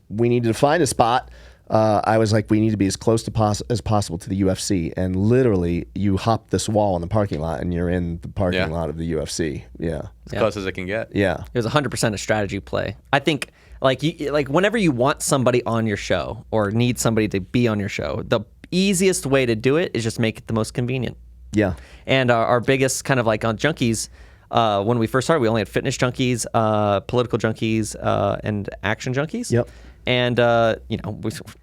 we needed to find a spot. I was like, we need to be as close to as possible to the UFC. And literally, you hop this wall in the parking lot, and you're in the parking lot of the UFC. Yeah. As close as it can get. Yeah. It was 100% a strategy play. I think, like whenever you want somebody on your show or need somebody to be on your show, the easiest way to do it is just make it the most convenient. Yeah. And our biggest kind of like on junkies, when we first started, we only had fitness junkies, political junkies, and action junkies. Yep. And,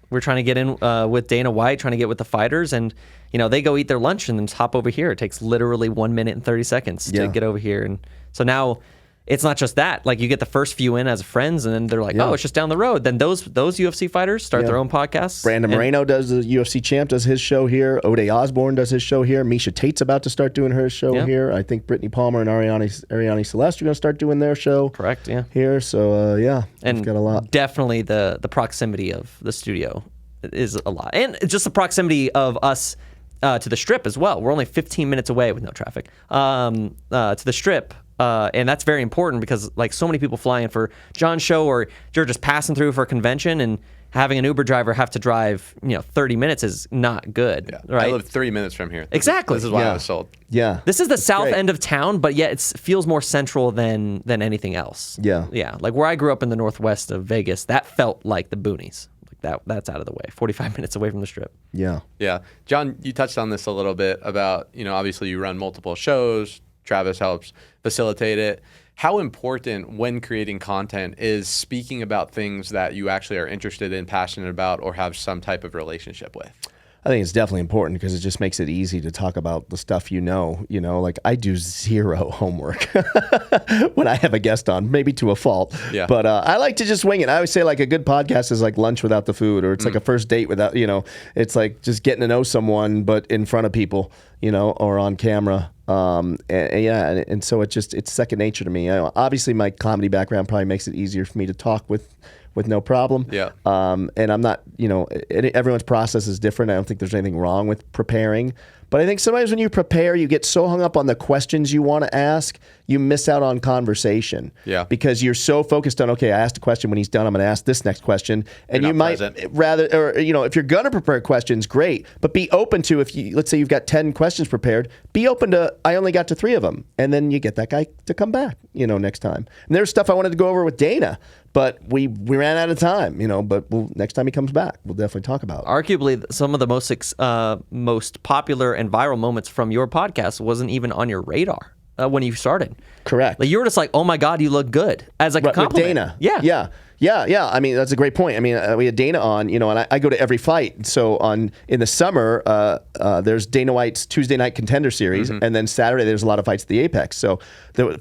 we're trying to get in with Dana White, trying to get with the fighters. And, they go eat their lunch and then just hop over here. It takes literally 1 minute and 30 seconds to get over here. And so now it's not just that. Like, you get the first few in as friends, and then they're like, oh, it's just down the road. Then those UFC fighters start their own podcasts. Brandon Moreno does the UFC champ, does his show here. O'Day Osborne does his show here. Misha Tate's about to start doing her show here. I think Brittany Palmer and Ariane Celeste are going to start doing their show. Correct, yeah. Here, so and we've got a lot. Definitely the proximity of the studio is a lot. And just the proximity of us to the Strip as well. We're only 15 minutes away with no traffic to the Strip. And that's very important because like so many people fly in for John's show, or you're just passing through for a convention, and having an Uber driver have to drive 30 minutes is not good. Yeah. Right? I live 3 minutes from here. Exactly. This is why I was sold. Yeah. This is the south end of town, but yet it feels more central than anything else. Yeah. Yeah. Like where I grew up in the northwest of Vegas, that felt like the boonies. Like that's out of the way. 45 minutes away from the Strip. Yeah. Yeah. John, you touched on this a little bit about, obviously you run multiple shows. Travis helps facilitate it. How important when creating content is speaking about things that you actually are interested in, passionate about, or have some type of relationship with? I think it's definitely important because it just makes it easy to talk about the stuff like I do zero homework when I have a guest on, maybe to a fault. Yeah. But I like to just wing it. I always say like a good podcast is like lunch without the food, or it's like a first date without, it's like just getting to know someone, but in front of people, or on camera. And so it's second nature to me. Obviously my comedy background probably makes it easier for me to talk with no problem. Yeah. And I'm not, everyone's process is different. I don't think there's anything wrong with preparing. But I think sometimes when you prepare, you get so hung up on the questions you want to ask, you miss out on conversation. Yeah. Because you're so focused on, okay, I asked a question. When he's done, I'm going to ask this next question. And you might rather, or, if you're going to prepare questions, great. But be open to, let's say you've got 10 questions prepared, be open to, I only got to 3 of them. And then you get that guy to come back, next time. And there's stuff I wanted to go over with Dana, but we ran out of time, but next time he comes back, we'll definitely talk about it. Arguably, some of the most popular and viral moments from your podcast wasn't even on your radar when you started. Correct. Like you were just like, oh my God, you look good. As like a compliment. With Dana. Yeah. I mean, that's a great point. I mean, we had Dana on, and I go to every fight. So in the summer, there's Dana White's Tuesday Night Contender Series, and then Saturday there's a lot of fights at the Apex. So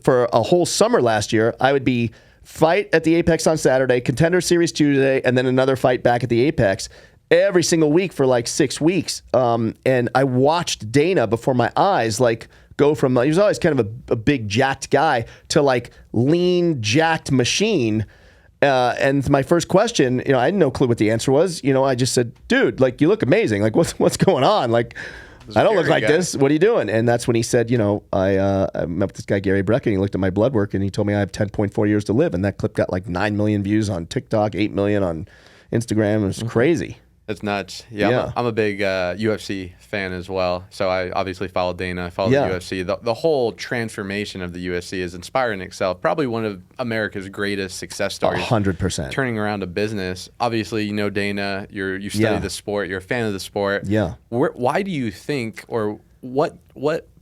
for a whole summer last year, I would be fight at the Apex on Saturday, Contender Series Tuesday, and then another fight back at the Apex every single week for like 6 weeks. And I watched Dana before my eyes, like go from, he was always kind of a big jacked guy to like lean jacked machine. And my first question, I had no clue what the answer was. I just said, dude, like you look amazing. Like what's going on? Like, I don't look like this. What are you doing? And that's when he said, I met with this guy, Gary Breck, and he looked at my blood work and he told me I have 10.4 years to live. And that clip got like 9 million views on TikTok, 8 million on Instagram. It was crazy. It's nuts. Yeah. I'm a big UFC fan as well. So I obviously follow Dana, follow the UFC. The whole transformation of the UFC is inspiring in itself. Probably one of America's greatest success stories. 100%. Turning around a business. Obviously, Dana. You study the sport. You're a fan of the sport. Yeah. Why do you think, or what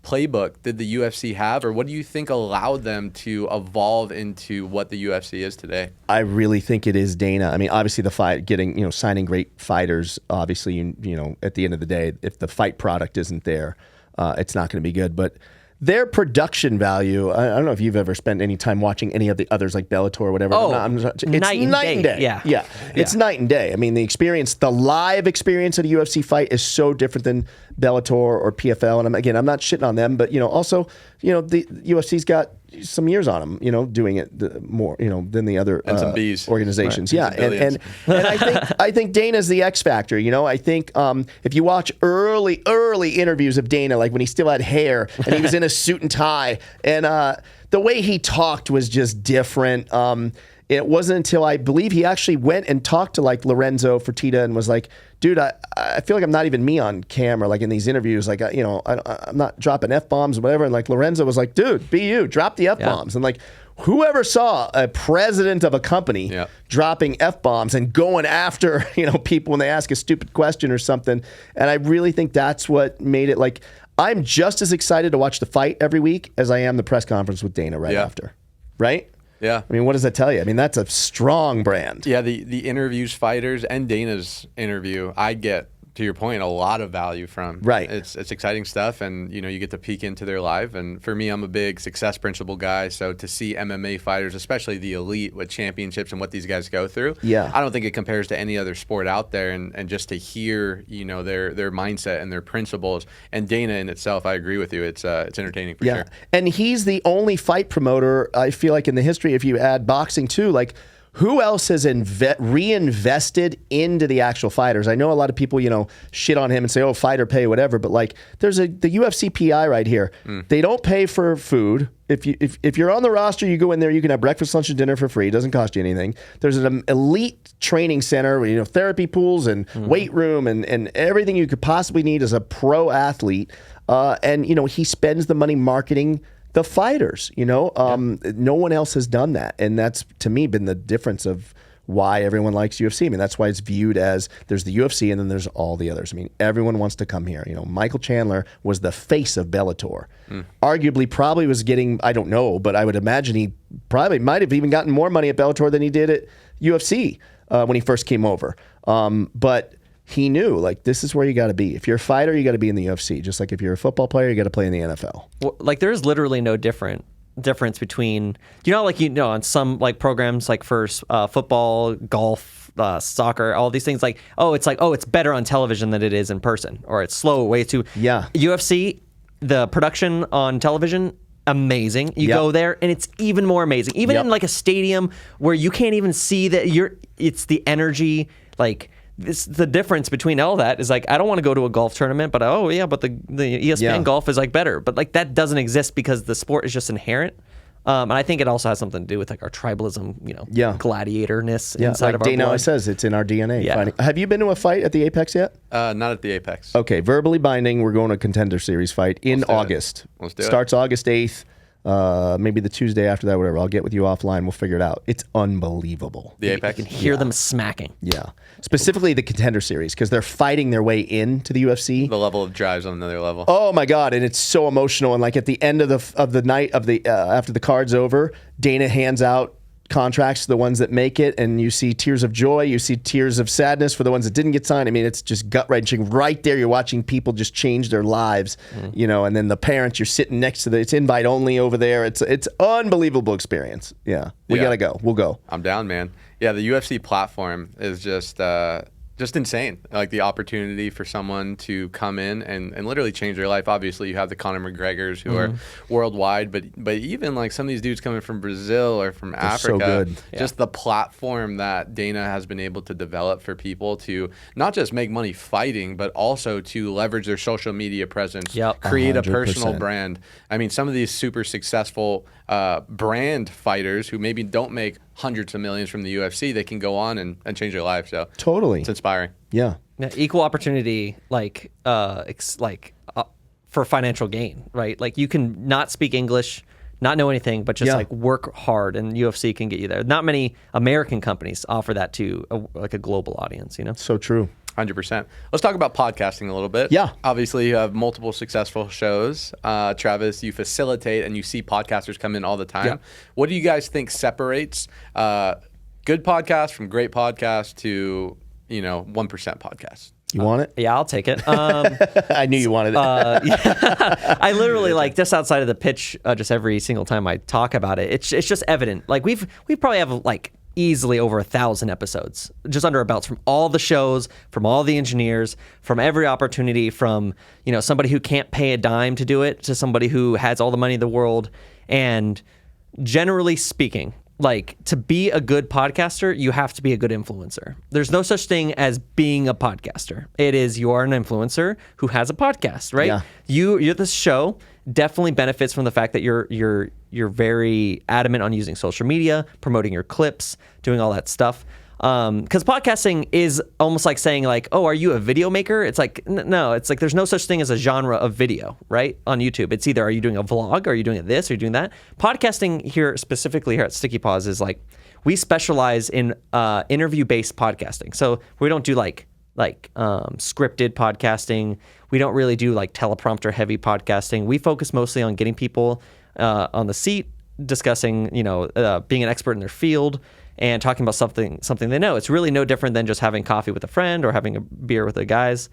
playbook did the UFC have, or what do you think allowed them to evolve into what the UFC is today? I really think it is Dana. I mean, obviously the fight, getting, signing great fighters, obviously, at the end of the day, if the fight product isn't there, it's not going to be good. But their production value, I don't know if you've ever spent any time watching any of the others like Bellator or whatever. It's night and day. Yeah. It's night and day. I mean, the live experience at a UFC fight is so different than Bellator or PFL. And I'm not shitting on them, but, also, the UFC's got some years on them, doing it more, than the other and some bees. Organizations. Right. And I think Dana's the X factor. I think if you watch early interviews of Dana, like when he still had hair and he was in a suit and tie, and the way he talked was just different. it wasn't until I believe he actually went and talked to like Lorenzo Fertitta and was like, dude, I feel like I'm not even me on camera, like in these interviews, like, I'm not dropping F-bombs or whatever. And like Lorenzo was like, dude, be you, drop the F-bombs. And like, whoever saw a president of a company dropping F-bombs and going after, people when they ask a stupid question or something. And I really think that's what made it like, I'm just as excited to watch the fight every week as I am the press conference with Dana right after. Right? Yeah. I mean, what does that tell you? I mean, that's a strong brand. Yeah, the interviews fighters and Dana's interview, I get, to your point, a lot of value from. Right. It's exciting stuff, and you get to peek into their life. And for me, I'm a big success principle guy, so to see MMA fighters, especially the elite with championships and what these guys go through, I don't think it compares to any other sport out there. And just to hear, their mindset and their principles, and Dana in itself, I agree with you. It's entertaining for sure. And he's the only fight promoter, I feel like, in the history, if you add boxing too, like, who else has reinvested into the actual fighters? I know a lot of people, shit on him and say, oh, fighter pay, whatever. But like, there's the UFC PI right here. They don't pay for food. If you're on the roster, you go in there, you can have breakfast, lunch, and dinner for free. It doesn't cost you anything. There's an elite training center, therapy pools and weight room and everything you could possibly need as a pro athlete. And he spends the money marketing the fighters, no one else has done that. And that's, to me, been the difference of why everyone likes UFC. I mean, that's why it's viewed as there's the UFC and then there's all the others. I mean, everyone wants to come here. Michael Chandler was the face of Bellator. Arguably probably was getting, I don't know, but I would imagine he probably might have even gotten more money at Bellator than he did at UFC when he first came over. But he knew, like, this is where you got to be. If you're a fighter, you got to be in the UFC. Just like if you're a football player, you got to play in the NFL. Well, like, there's literally no difference between, on some like programs like for football, golf, soccer, all these things, like, it's better on television than it is in person, or it's slow way too. Yeah. UFC, the production on television, amazing. You go there and it's even more amazing. Even in like a stadium where you can't even see that it's the energy, like, the difference between all that is like, I don't want to go to a golf tournament, but but the ESPN golf is like better. But like, that doesn't exist because the sport is just inherent. And I think it also has something to do with like our tribalism, gladiatorness inside of our Dana blood. Says it's in our DNA. Have you been to a fight at the Apex yet? Not at the Apex. Okay, verbally binding. We're going to a Contender Series fight in August. Let's do it. Starts August 8th. Maybe the Tuesday after that, whatever. I'll get with you offline. We'll figure it out. It's unbelievable. The Apex? You can hear them smacking. Yeah. Specifically the Contender Series, because they're fighting their way into the UFC. The level of drive's on another level. Oh my God. And it's so emotional. And like at the end of the night of the after the card's over, Dana hands out contracts to the ones that make it, and you see tears of joy, you see tears of sadness for the ones that didn't get signed. I mean, it's just gut-wrenching. Right there, you're watching people just change their lives, and then the parents, you're sitting next to it's invite only over there. It's unbelievable experience. Yeah, we gotta go. We'll go. I'm down, man. Yeah, the UFC platform is just insane. Like the opportunity for someone to come in and literally change their life. Obviously, you have the Conor McGregors who are worldwide, but even like some of these dudes coming from Brazil or from Africa, so good. Just the platform that Dana has been able to develop for people to not just make money fighting, but also to leverage their social media presence, create 100%. A personal brand. I mean, some of these super successful brand fighters who maybe don't make hundreds of millions from the UFC, they can go on and change their life. So totally, it's inspiring. Yeah, equal opportunity, for financial gain, right? Like you can not speak English, not know anything, but just like work hard, and UFC can get you there. Not many American companies offer that to a global audience. So true. 100%. Let's talk about podcasting a little bit. Yeah. Obviously, you have multiple successful shows. Travis, you facilitate and you see podcasters come in all the time. Yeah. What do you guys think separates good podcasts from great podcasts to 1% podcasts? You want it? Yeah, I'll take it. I knew you wanted it. I literally just outside of the pitch, just every single time I talk about it, it's just evident. Like we probably have easily over 1,000 episodes just under our belts from all the shows, from all the engineers, from every opportunity, from somebody who can't pay a dime to do it to somebody who has all the money in the world. And generally speaking, like to be a good podcaster, you have to be a good influencer. There's no such thing as being a podcaster. It is you are an influencer who has a podcast, right? Yeah. You're this show definitely benefits from the fact that you're very adamant on using social media, promoting your clips, doing all that stuff. Because podcasting is almost like saying like, oh, are you a video maker? It's like, no, it's like there's no such thing as a genre of video, right? On YouTube. It's either are you doing a vlog, are you doing this, are you doing that? Podcasting here, specifically here at Sticky Paws, is like, we specialize in interview-based podcasting. So we don't do like scripted podcasting. We don't really do like teleprompter-heavy podcasting. We focus mostly on getting people on the seat, discussing, being an expert in their field, and talking about something they know. It's really no different than just having coffee with a friend or having a beer with the guys.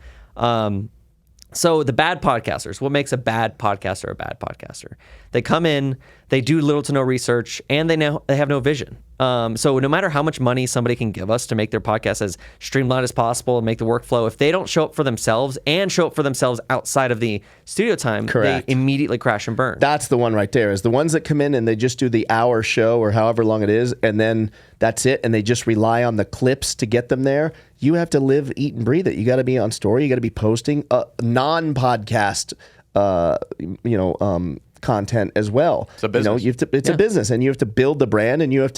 So the bad podcasters, what makes a bad podcaster a bad podcaster? They come in, they do little to no research, and they have no vision. So no matter how much money somebody can give us to make their podcast as streamlined as possible and make the workflow, if they don't show up for themselves and show up for themselves outside of the studio time, Correct. They immediately crash and burn. That's the one right there, is the ones that come in and they just do the hour show or however long it is, and then that's it, and they just rely on the clips to get them there. You have to live, eat, and breathe it. You got to be on story. You got to be posting non-podcast, content as well. It's a business. It's a business, and you have to build the brand, and you have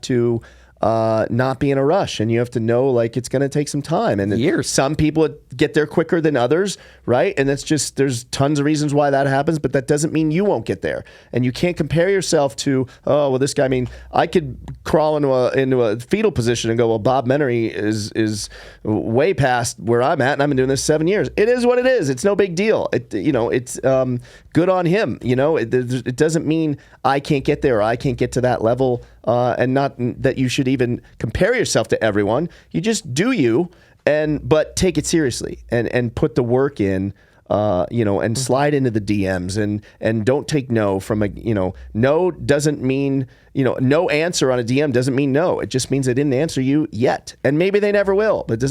to not be in a rush, and you have to know like it's going to take some time. And years. Some people get there quicker than others, right? And that's just, there's tons of reasons why that happens, but that doesn't mean you won't get there. And you can't compare yourself to, oh, well, this guy. I mean, I could crawl into a fetal position and go, well, Bob Menery is way past where I'm at, and I've been doing this 7 years. It is what it is. It's no big deal. It's good on him. It doesn't mean I can't get there or I can't get to that level. And not that you should even compare yourself to everyone. You just do you, but take it seriously and put the work in, and slide into the DMs and don't take no from no doesn't mean, no answer on a DM doesn't mean no. It just means they didn't answer you yet. And maybe they never will. But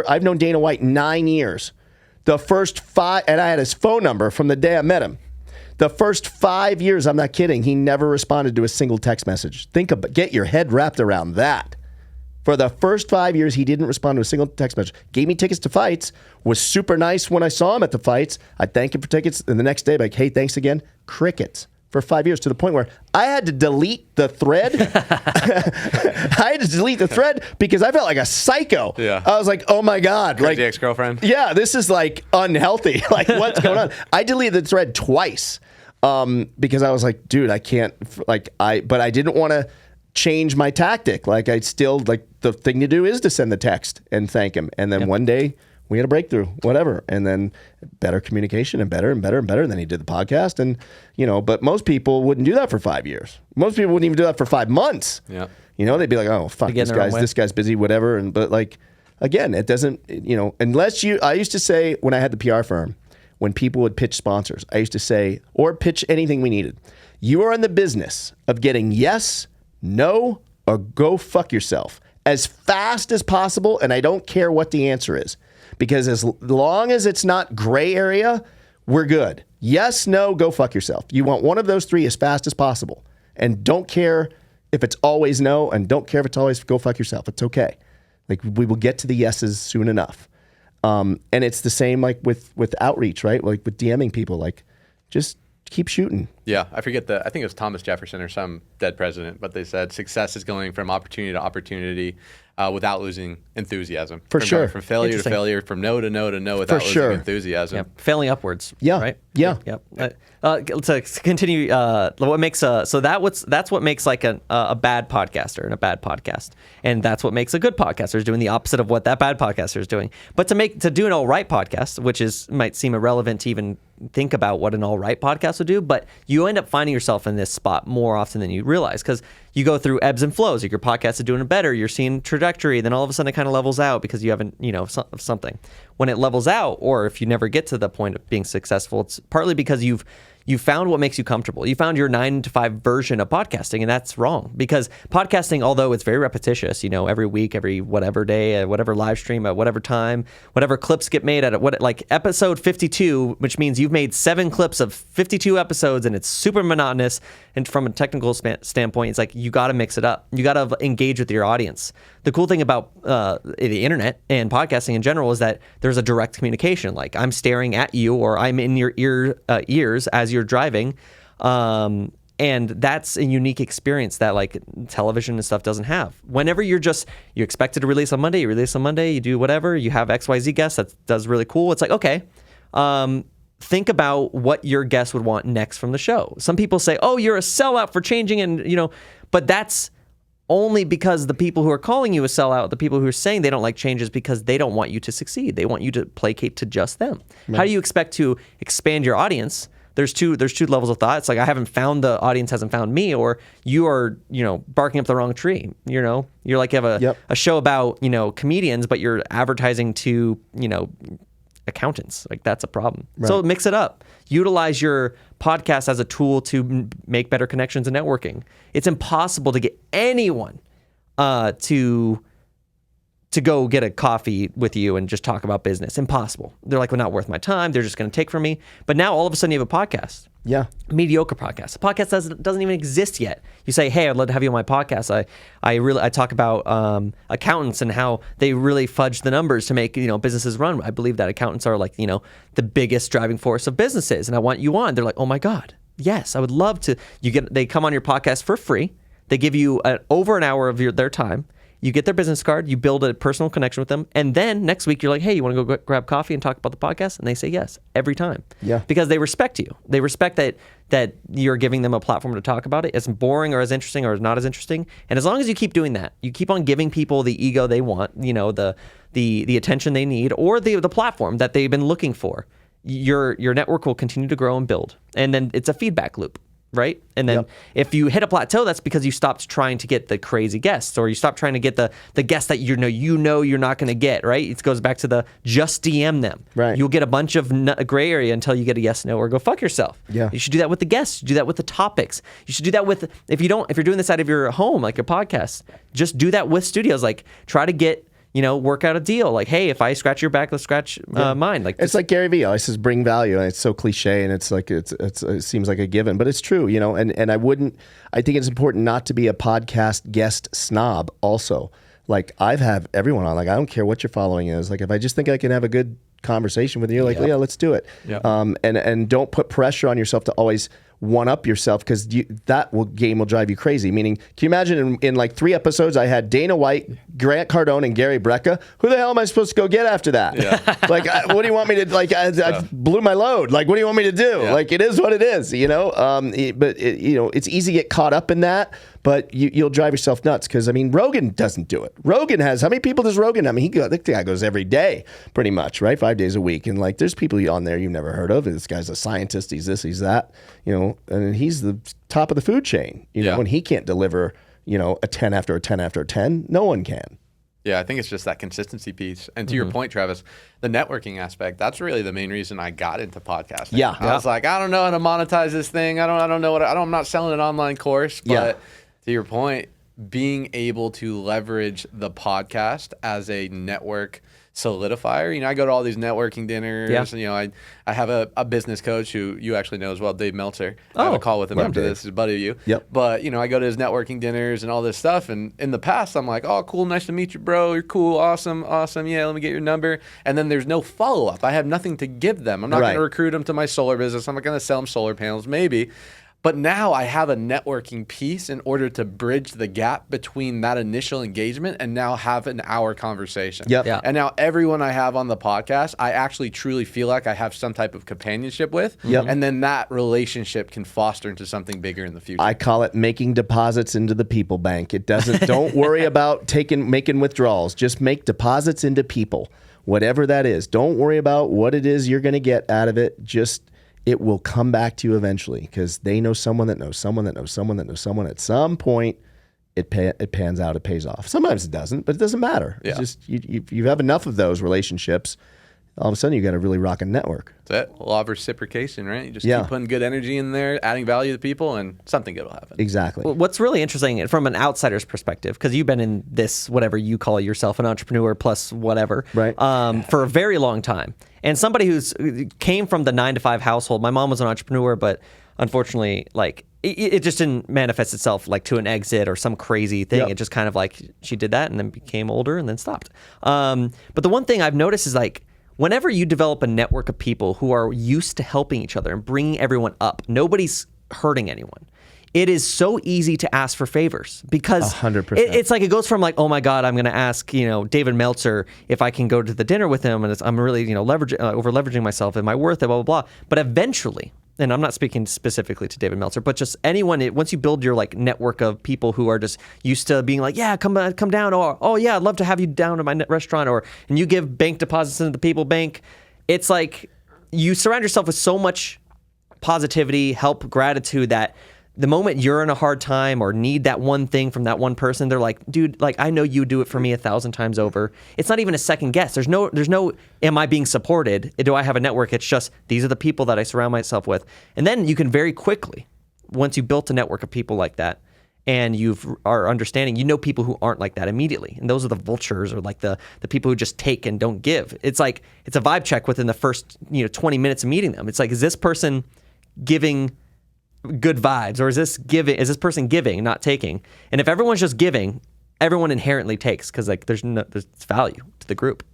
I've known Dana White 9 years. The first 5, and I had his phone number from the day I met him. The first 5 years, I'm not kidding, he never responded to a single text message. Get your head wrapped around that. For the first 5 years, he didn't respond to a single text message. Gave me tickets to fights, was super nice when I saw him at the fights. I'd thank him for tickets, and the next day, like, hey, thanks again. Crickets. For 5 years, to the point where I had to delete the thread. I had to delete the thread because I felt like a psycho. Yeah. I was like, oh my God. Crazy ex-girlfriend. Yeah, this is like unhealthy. Like, what's going on? I deleted the thread twice because I was like, dude, I can't, but I didn't want to change my tactic. Like, I still, like, the thing to do is to send the text and thank him. And then one day, we had a breakthrough, whatever. And then better communication and better and better and better. And then he did the podcast. And, but most people wouldn't do that for 5 years. Most people wouldn't even do that for 5 months. Yeah. They'd be like, oh, fuck, this guy's busy, whatever. But like, again, it doesn't, unless I used to say when I had the PR firm, when people would pitch sponsors, I used to say, or pitch anything we needed, you are in the business of getting yes, no, or go fuck yourself as fast as possible. And I don't care what the answer is. Because as long as it's not gray area, we're good. Yes, no, go fuck yourself. You want one of those three as fast as possible. And don't care if it's always no, and don't care if it's always go fuck yourself. It's okay. Like, we will get to the yeses soon enough. And it's the same like with outreach, right? Like with DMing people, like just keep shooting. Yeah, I think it was Thomas Jefferson or some dead president, but they said success is going from opportunity to opportunity without losing enthusiasm. For sure. From failure to failure, from no to no to no without losing enthusiasm. Yep. Failing upwards. Yeah. Right? Yeah. Yep. To continue, what makes that's what makes like a bad podcaster and a bad podcast, and that's what makes a good podcaster is doing the opposite of what that bad podcaster is doing. But to do an all right podcast, which might seem irrelevant to even think about what an all right podcast would do, but you end up finding yourself in this spot more often than you realize because you go through ebbs and flows. Like your podcast is doing better, you're seeing trajectory, then all of a sudden it kind of levels out because you haven't, something. When it levels out, or if you never get to the point of being successful, it's partly because you've you found what makes you comfortable. You found your 9 to 5 version of podcasting, and that's wrong, because podcasting, although it's very repetitious, every week, every whatever day, whatever live stream at whatever time, whatever clips get made at like episode 52, which means you've made 7 clips of 52 episodes, and it's super monotonous. And from a technical standpoint, it's like you got to mix it up. You got to engage with your audience. The cool thing about the internet and podcasting in general is that there's a direct communication. Like I'm staring at you, or I'm in your ears as you're driving, and that's a unique experience that like television and stuff doesn't have. Whenever you're expected to release on Monday, you release on Monday, you do whatever, you have XYZ guests, that does really cool. It's like, okay, think about what your guest would want next from the show. Some people say, oh, you're a sellout for changing, and but that's only because the people who are calling you a sellout, the people who are saying they don't like changes, because they don't want you to succeed. They want you to placate to just them. Right. How do you expect to expand your audience? There's two levels of thought. It's like I haven't found, the audience hasn't found me, or you are, barking up the wrong tree. You're like you have a show about, comedians, but you're advertising to, accountants. Like that's a problem. Right. So mix it up. Utilize your podcast as a tool to make better connections and networking. It's impossible to get anyone to go get a coffee with you and just talk about business. Impossible. They're like, well, not worth my time. They're just going to take from me. But now all of a sudden you have a podcast. Yeah. Mediocre podcast. A podcast doesn't even exist yet. You say, hey, I'd love to have you on my podcast. I talk about accountants and how they really fudge the numbers to make businesses run. I believe that accountants are like the biggest driving force of businesses, and I want you on. They're like, oh my God, yes, I would love to. They come on your podcast for free. They give you over an hour of their time. You get their business card, you build a personal connection with them, and then next week you're like, hey, you want to go grab coffee and talk about the podcast? And they say yes, every time. Yeah. Because they respect you. They respect that you're giving them a platform to talk about it, as boring or as interesting or as not as interesting. And as long as you keep doing that, you keep on giving people the ego they want, the attention they need, or the platform that they've been looking for, your network will continue to grow and build. And then it's a feedback loop. Right? And then if you hit a plateau, that's because you stopped trying to get the crazy guests, or you stopped trying to get the guests that you're not going to get, right? It goes back to the just DM them. Right. You'll get a bunch of gray area until you get a yes, no, or go fuck yourself. Yeah. You should do that with the guests. You do that with the topics. You should do that with, if you're doing this out of your home, like a podcast, just do that with studios. Like try to get, work out a deal. Like, hey, if I scratch your back, let's scratch mine. Like it's like Gary Vee always says, bring value, and it's so cliche, and it's like it seems like a given, but it's true, And I think it's important not to be a podcast guest snob. Also, like I've had everyone on. Like I don't care what your following is. Like if I just think I can have a good conversation with you, like yeah, let's do it. Yeah. And don't put pressure on yourself to always one up yourself, because game will drive you crazy. Meaning, can you imagine in like 3 episodes I had Dana White, Grant Cardone, and Gary Brecka? Who the hell am I supposed to go get after that? Yeah. Like, what do you want me to like? I blew my load. Like, what do you want me to do? Yeah. Like, it is what it is, But it's easy to get caught up in that. But you'll drive yourself nuts, because Rogan doesn't do it. Rogan has, how many people does Rogan? That guy goes every day, pretty much, right? 5 days a week, and like there's people on there you've never heard of. This guy's a scientist. He's this, he's that, and he's the top of the food chain. And he can't deliver, a 10 after a 10 after a 10. No one can. Yeah, I think it's just that consistency piece. And to your point, Travis, the networking aspect, that's really the main reason I got into podcasting. Yeah. I was like, I don't know how to monetize this thing. I'm not selling an online course, but to your point, being able to leverage the podcast as a network solidifier. I go to all these networking dinners. And, I have a business coach who you actually know as well, Dave Meltzer. I have a call with him after this. He's a buddy of you. Yep. But, I go to his networking dinners and all this stuff. And in the past, I'm like, oh, cool. Nice to meet you, bro. You're cool. Awesome. Yeah, let me get your number. And then there's no follow-up. I have nothing to give them. I'm not going to recruit them to my solar business. I'm not going to sell them solar panels, maybe. But now I have a networking piece in order to bridge the gap between that initial engagement and now have an hour conversation. Yep. Yeah. And now everyone I have on the podcast, I actually truly feel like I have some type of companionship with. Yep. And then that relationship can foster into something bigger in the future. I call it making deposits into the people bank. It doesn't, don't worry about making withdrawals. Just make deposits into people, whatever that is. Don't worry about what it is you're going to get out of it. It will come back to you eventually, because they know someone that knows someone that knows someone that knows someone. At some point, it pans out, it pays off. Sometimes it doesn't, but it doesn't matter. Yeah. It's just you have enough of those relationships, all of a sudden you got a really rocking network. That's it. Law of reciprocation, right? You just Yeah. keep putting good energy in there, adding value to people, and something good will happen. Exactly. Well, what's really interesting from an outsider's perspective, because you've been in this, whatever you call yourself, an entrepreneur plus whatever, Right. For a very long time. And somebody who's came from the 9-to-5 household. My mom was an entrepreneur, but unfortunately, like it just didn't manifest itself like to an exit or some crazy thing. Yep. It just kind of like she did that and then became older and then stopped. But the one thing I've noticed is like, whenever you develop a network of people who are used to helping each other and bringing everyone up, nobody's hurting anyone. It is so easy to ask for favors because 100%. it's like it goes from like, oh my God, I'm going to ask, David Meltzer if I can go to the dinner with him, and I'm really, over leveraging myself. Am I worth it? Blah, blah, blah. But eventually, and I'm not speaking specifically to David Meltzer, but just anyone, once you build your like network of people who are just used to being like, yeah, come down, or oh yeah, I'd love to have you down to my restaurant, and you give bank deposits into the People Bank. It's like you surround yourself with so much positivity, help, gratitude that the moment you're in a hard time or need that one thing from that one person, they're like, dude, like I know you do it for me 1,000 times over. It's not even a second guess. There's no, am I being supported? Do I have a network? It's just, these are the people that I surround myself with. And then you can very quickly, once you built a network of people like that, and you are understanding, people who aren't like that immediately. And those are the vultures, or like the people who just take and don't give. It's like, it's a vibe check within the first, 20 minutes of meeting them. It's like, is this person giving good vibes, or is this person giving, not taking? And if everyone's just giving, everyone inherently takes, because like there's value to the group.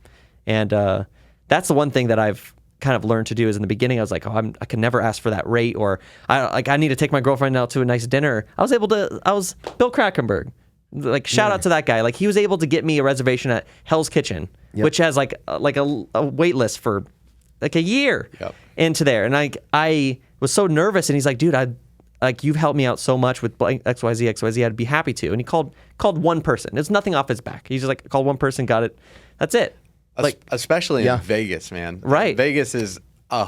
And that's the one thing that I've kind of learned to do. Is in the beginning I was like, I can never ask for that rate, or I need to take my girlfriend out to a nice dinner. I was Bill Krakenberg, like shout out to that guy. Like he was able to get me a reservation at Hell's Kitchen, which has like a wait list for like a year into there. And I was so nervous, and he's like, dude, you've helped me out so much with XYZ, I'd be happy to. And he called one person. There's nothing off his back. He's just like, called one person, got it. That's it. Like, especially in Vegas, man. Right. Vegas is a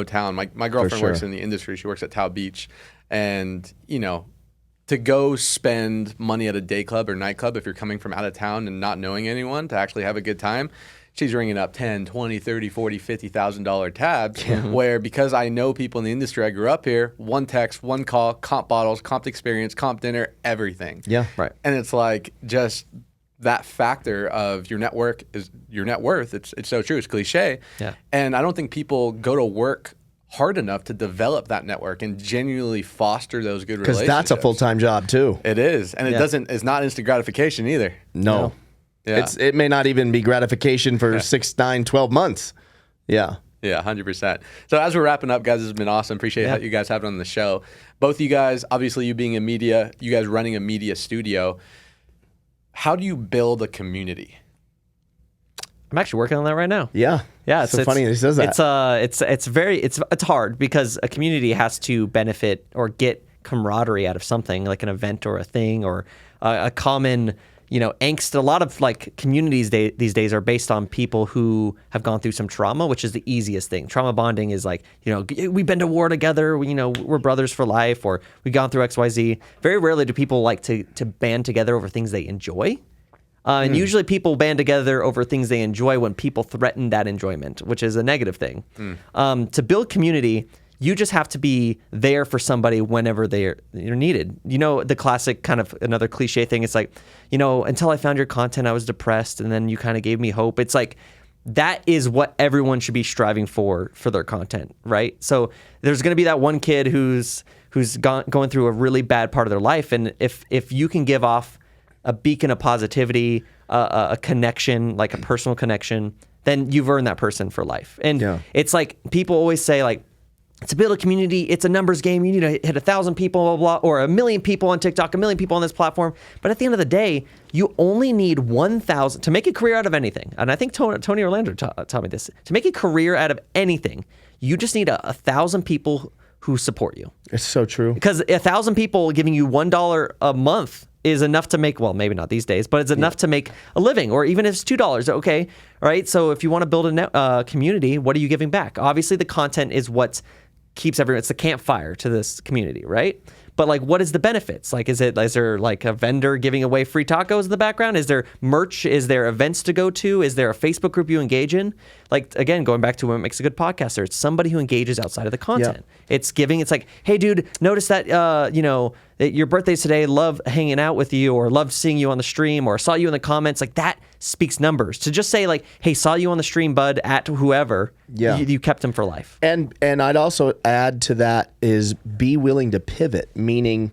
town. My girlfriend works sure. in the industry. She works at Tao Beach. And, to go spend money at a day club or nightclub, if you're coming from out of town and not knowing anyone, to actually have a good time, she's ringing up $10, $20, $30, $40, $50,000 tabs, where because I know people in the industry, I grew up here, one text, one call, comp bottles, comp experience, comp dinner, everything. Yeah, right. And it's like just that factor of your network is your net worth. It's so true. It's cliche. Yeah. And I don't think people go to work hard enough to develop that network and genuinely foster those good relationships. Because that's a full-time job too. It is. And it's not instant gratification either. No. Yeah. It may not even be gratification for 6, 9, 12 months. Yeah. Yeah, 100%. So as we're wrapping up, guys, this has been awesome. Appreciate you guys having on the show. Both of you guys, obviously you being in media, you guys running a media studio. How do you build a community? I'm actually working on that right now. Yeah. Yeah, it's so funny that he says that. It's hard because a community has to benefit or get camaraderie out of something, like an event or a thing, or a common, angst. A lot of like communities these days are based on people who have gone through some trauma, which is the easiest thing. Trauma bonding is like, we've been to war together, we're brothers for life, or we've gone through XYZ. Very rarely do people like to band together over things they enjoy. And usually people band together over things they enjoy when people threaten that enjoyment, which is a negative thing. To build community, you just have to be there for somebody whenever you're needed. The classic kind of another cliche thing. It's like, until I found your content, I was depressed, and then you kind of gave me hope. It's like, that is what everyone should be striving for their content, right? So there's going to be that one kid who's going through a really bad part of their life, and if you can give off a beacon of positivity, a connection, like a personal connection, then you've earned that person for life. And it's like, people always say like, to build a community, it's a numbers game. You need to hit 1,000 people, blah, blah, or 1 million people on TikTok, 1 million people on this platform. But at the end of the day, you only need 1,000 to make a career out of anything. And I think Tony Orlando taught me this. To make a career out of anything, you just need 1,000 people who support you. It's so true. Because 1,000 people giving you $1 a month is enough to make, well, maybe not these days, but it's enough to make a living, or even if it's $2, okay, all right? So if you want to build a community, what are you giving back? Obviously, the content is what keeps everyone, it's the campfire to this community, right? But like, what is the benefits? Like, is there like a vendor giving away free tacos in the background? Is there merch? Is there events to go to? Is there a Facebook group you engage in? like, again, going back to what makes a good podcaster, it's somebody who engages outside of the content. It's like, hey, dude, notice that, that your birthday's today, love hanging out with you, or loved seeing you on the stream, or saw you in the comments. Like, that speaks numbers. To just say, like, hey, saw you on the stream, bud, at whoever, you kept him for life. And I'd also add to that is be willing to pivot, meaning,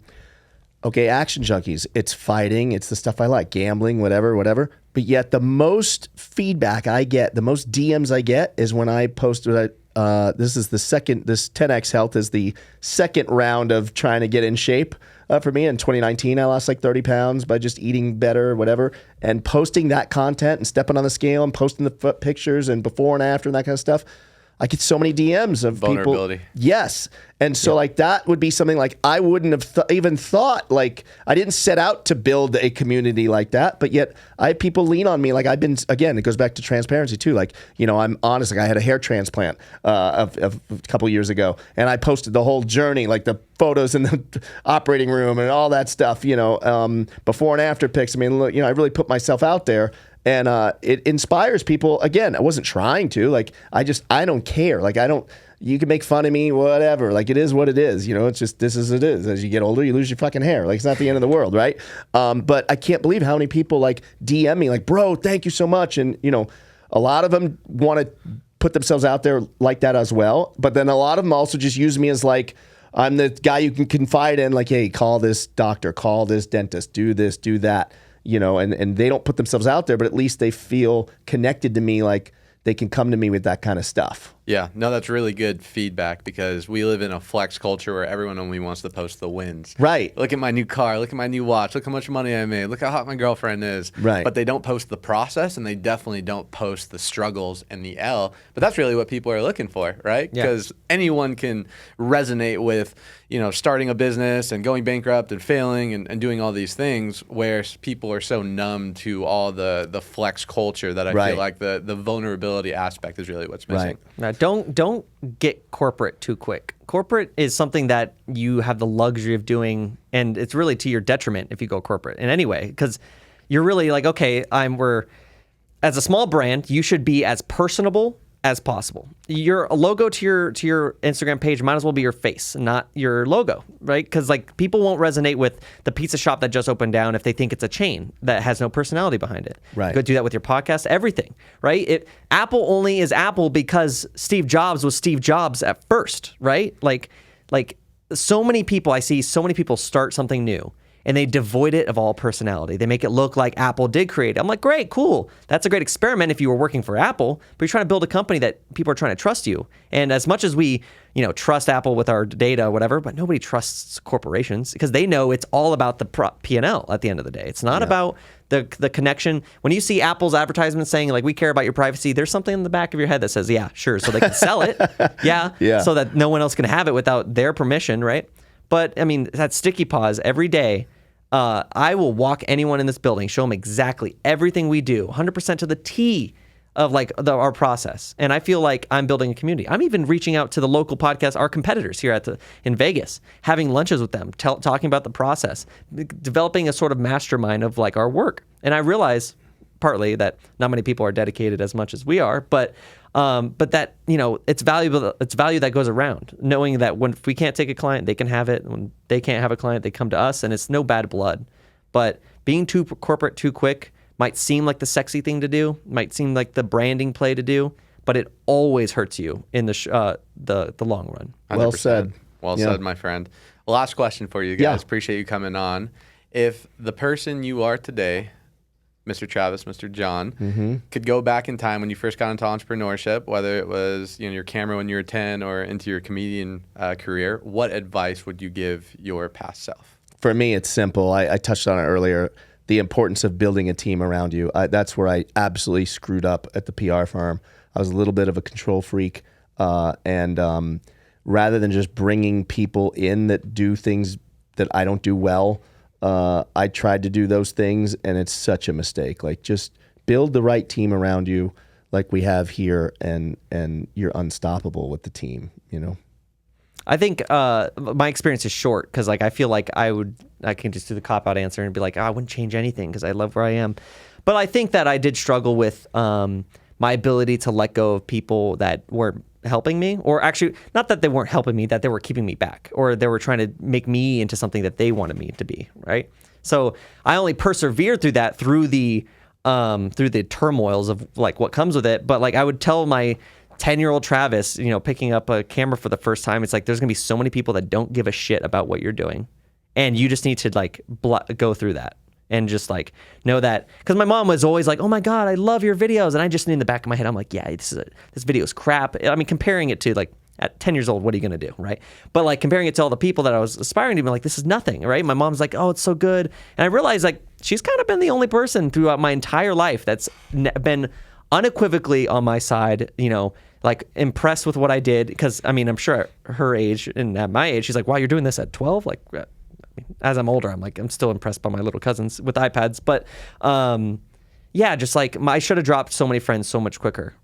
okay, action junkies, it's fighting, it's the stuff I like, gambling, whatever. But yet the most feedback I get, the most DMs I get is when I post, this 10X Health is the second round of trying to get in shape for me. In 2019, I lost like 30 pounds by just eating better, whatever, and posting that content and stepping on the scale and posting the pictures and before and after and that kind of stuff. I get so many DMs of vulnerability. People. Yes. And so like that would be something like I wouldn't have even thought, like I didn't set out to build a community like that, but yet people lean on me. Like I've been, again, it goes back to transparency too. Like, I'm honest, like I had a hair transplant of a couple years ago, and I posted the whole journey, like the photos in the operating room and all that stuff, before and after pics. I mean, I really put myself out there. And it inspires people. Again, I wasn't trying to. Like, I don't care. Like, you can make fun of me, whatever. Like, it is what it is. It's just, this is it is. As you get older, you lose your fucking hair. Like, it's not the end of the world, right? But I can't believe how many people, like, DM me, like, bro, thank you so much. And, a lot of them want to put themselves out there like that as well. But then a lot of them also just use me as, like, I'm the guy you can confide in. Like, hey, call this doctor, call this dentist, do this, do that. And they don't put themselves out there, but at least they feel connected to me, like they can come to me with that kind of stuff. Yeah, no, that's really good feedback, because we live in a flex culture where everyone only wants to post the wins. Right. Look at my new car. Look at my new watch. Look how much money I made. Look how hot my girlfriend is. Right. But they don't post the process, and they definitely don't post the struggles and the L. But that's really what people are looking for, right? Because anyone can resonate with, starting a business and going bankrupt and failing and doing all these things, where people are so numb to all the flex culture that I feel like the vulnerability aspect is really what's missing. Now, don't get corporate too quick. Corporate is something that you have the luxury of doing, and it's really to your detriment if you go corporate in any way, because you're really like, okay, as a small brand, you should be as personable as possible. Your logo to your Instagram page might as well be your face, not your logo, right? Because like people won't resonate with the pizza shop that just opened down if they think it's a chain that has no personality behind it. Right. Go do that with your podcast, everything, right? Apple only is Apple because Steve Jobs was Steve Jobs at first, right? Like so many people start something new, and they devoid it of all personality. They make it look like Apple did create it. I'm like, great, cool. That's a great experiment if you were working for Apple, but you're trying to build a company that people are trying to trust you. And as much as we, trust Apple with our data, whatever, but nobody trusts corporations because they know it's all about the P&L at the end of the day. It's not about the connection. When you see Apple's advertisement saying, like, we care about your privacy, there's something in the back of your head that says, yeah, sure, so they can sell it. So that no one else can have it without their permission, right? But, I mean, that's Sticky Paws every day. I will walk anyone in this building, show them exactly everything we do, 100% to the T of our process. And I feel like I'm building a community. I'm even reaching out to the local podcast, our competitors here in Vegas, having lunches with them, talking about the process, developing a sort of mastermind of like our work. And I realize partly that not many people are dedicated as much as we are, but that, it's valuable. It's value that goes around, knowing that if we can't take a client, they can have it. When they can't have a client, they come to us, and it's no bad blood. But being too corporate too quick might seem like the sexy thing to do, might seem like the branding play to do, but it always hurts you in the long run. 100%. Well said. Well said, my friend. Last question for you guys. Appreciate you coming on. If the person you are today, Mr. Travis, Mr. John, could go back in time when you first got into entrepreneurship, whether it was your camera when you were 10 or into your comedian career, what advice would you give your past self? For me, it's simple. I touched on it earlier. The importance of building a team around you. That's where I absolutely screwed up at the PR firm. I was a little bit of a control freak. And rather than just bringing people in that do things that I don't do well, I tried to do those things, and it's such a mistake. Like, just build the right team around you like we have here, and you're unstoppable with the team, I think my experience is short because I feel like I can just do the cop-out answer and be like, I wouldn't change anything because I love where I am. But I think that I did struggle with my ability to let go of people that weren't helping me, or actually not that they weren't helping me, that they were keeping me back, or they were trying to make me into something that they wanted me to be, right? So I only persevered through that, through the turmoils of like what comes with it. But like I would tell my 10-year-old Travis, picking up a camera for the first time, it's like there's gonna be so many people that don't give a shit about what you're doing, and you just need to like go through that and just like know that. Because my mom was always like, "Oh my God, I love your videos," and I just in the back of my head, I'm like, "Yeah, this video is crap." I mean, comparing it to like at 10 years old, what are you gonna do, right? But like comparing it to all the people that I was aspiring to be like, this is nothing, right? My mom's like, "Oh, it's so good," and I realized like she's kind of been the only person throughout my entire life that's been unequivocally on my side, like impressed with what I did. Because I mean, I'm sure at her age and at my age, she's like, "Wow, you're doing this at 12?" Like, as I'm older, I'm still impressed by my little cousins with iPads. But yeah, just like I should have dropped so many friends so much quicker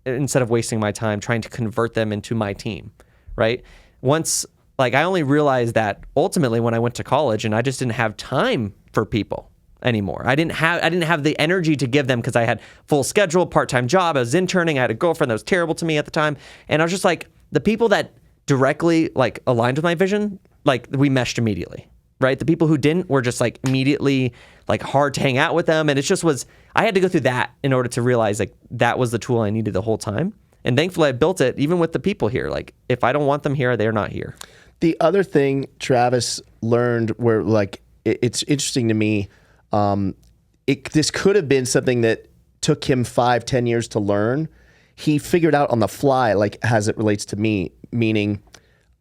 instead of wasting my time trying to convert them into my team, right? Once, like, I only realized that ultimately when I went to college, and I just didn't have time for people anymore. I didn't have the energy to give them, because I had full schedule, part-time job, I was interning, I had a girlfriend that was terrible to me at the time, and I was just like, the people that directly like aligned with my vision, like we meshed immediately, right? The people who didn't were just like immediately like hard to hang out with them, and it just was, I had to go through that in order to realize like that was the tool I needed the whole time. And thankfully I built it even with the people here. Like if I don't want them here, they're not here. The other thing Travis learned, where like it's interesting to me, this could have been something that took him 5-10 years to learn. He figured out on the fly, like as it relates to me, meaning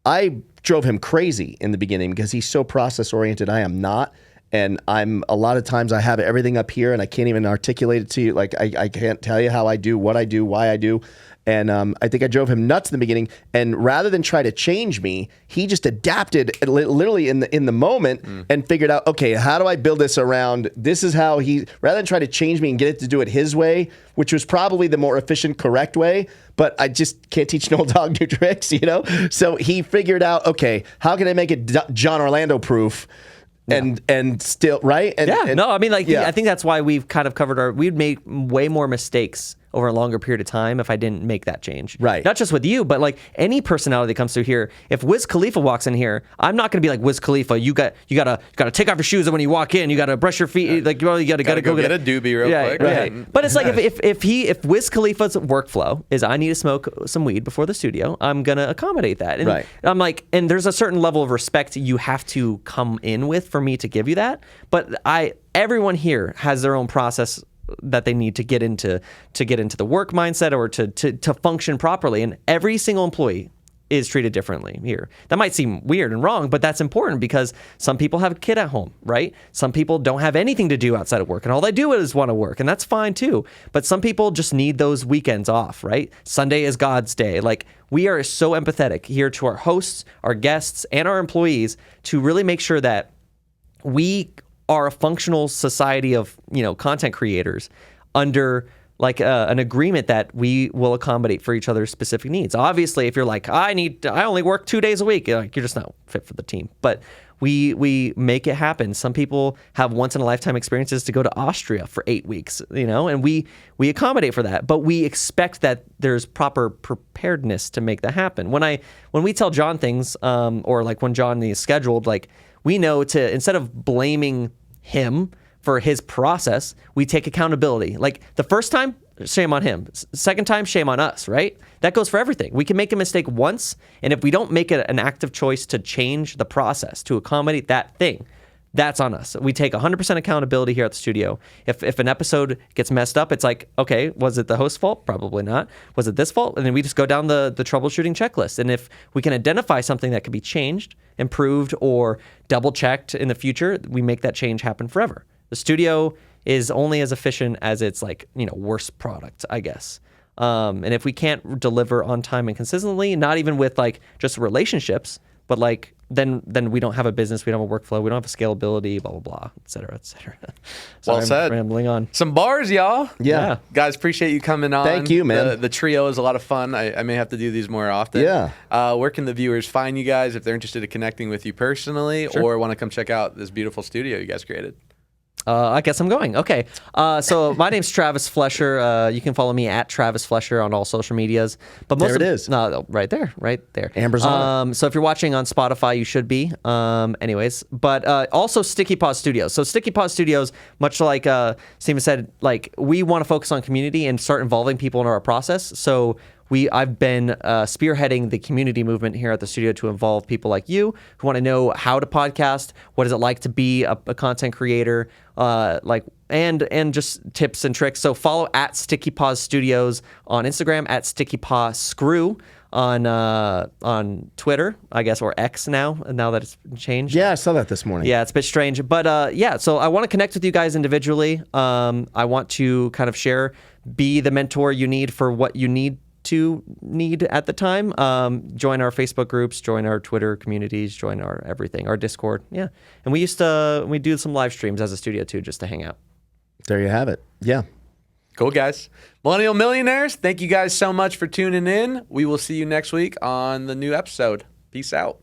I drove him crazy in the beginning because he's so process oriented. I am not. And a lot of times I have everything up here and I can't even articulate it to you. Like I can't tell you how I do, what I do, why I do. And I think I drove him nuts in the beginning. And rather than try to change me, he just adapted literally in the moment and figured out, okay, how do I build this around? This is how rather than try to change me and get it to do it his way, which was probably the more efficient, correct way. But I just can't teach an old dog new tricks, So he figured out, okay, how can I make it John Orlando proof? And still, right? I think that's why we've kind of covered we'd make way more mistakes over a longer period of time if I didn't make that change. Right. Not just with you, but like any personality that comes through here. If Wiz Khalifa walks in here, I'm not going to be like, Wiz Khalifa, you gotta take off your shoes when you walk in. You gotta brush your feet. Like you gotta go get a doobie real quick. Right. But it's like if Wiz Khalifa's workflow is I need to smoke some weed before the studio, I'm gonna accommodate that. And I'm like, and there's a certain level of respect you have to come in with for me to give you that. But everyone here has their own process that they need to get into the work mindset or to function properly. And every single employee is treated differently here. That might seem weird and wrong, but that's important because some people have a kid at home, right? Some people don't have anything to do outside of work and all they do is want to work, and that's fine too. But some people just need those weekends off, right? Sunday is God's day. Like, we are so empathetic here to our hosts, our guests, and our employees to really make sure that we are a functional society of, content creators under like an agreement that we will accommodate for each other's specific needs. Obviously, if you're like, I only work 2 days a week, you're just not fit for the team. But we make it happen. Some people have once in a lifetime experiences to go to Austria for 8 weeks, and we accommodate for that. But we expect that there's proper preparedness to make that happen. When we tell John things, or like when John is scheduled, like, we know to, instead of blaming him for his process, we take accountability. Like the first time, shame on him. Second time, shame on us, right? That goes for everything. We can make a mistake once, and if we don't make it an active choice to change the process, to accommodate that thing, that's on us. We take 100% accountability here at the studio. If an episode gets messed up, it's like, okay, was it the host's fault? Probably not. Was it this fault? And then we just go down the troubleshooting checklist. And if we can identify something that could be changed, improved, or double-checked in the future, we make that change happen forever. The studio is only as efficient as its worst product, I guess. And if we can't deliver on time and consistently, not even with like just relationships, but like then we don't have a business, we don't have a workflow, we don't have a scalability, blah, blah, blah, et cetera, et cetera. Well said. I'm rambling on. Some bars, y'all. Yeah. Guys, appreciate you coming on. Thank you, man. The trio is a lot of fun. I may have to do these more often. Yeah. Where can the viewers find you guys if they're interested in connecting with you personally or want to come check out this beautiful studio you guys created? I guess I'm going. Okay. So my name's Travis Flesher. You can follow me at Travis Flesher on all social medias. But There it is. No, right there. Amber's on So if you're watching on Spotify, you should be. Anyways, but also Sticky Paws Studio. So Sticky Paws Studios, much like Steven said, like we want to focus on community and start involving people in our process. So I've been spearheading the community movement here at the studio to involve people like you who want to know how to podcast, what is it like to be a content creator, and just tips and tricks. So follow at Sticky Paws Studios on Instagram, at Sticky Paw Screw on Twitter, I guess, or X now that it's changed. Yeah, I saw that this morning. Yeah, it's a bit strange. But so I want to connect with you guys individually. I want to kind of be the mentor you need for what you need at the time. Join our Facebook groups, join our Twitter communities, join our everything, our Discord. Yeah. And we do some live streams as a studio too, just to hang out. There you have it. Yeah. Cool, guys. Millennial Millionaires, thank you guys so much for tuning in. We will see you next week on the new episode. Peace out.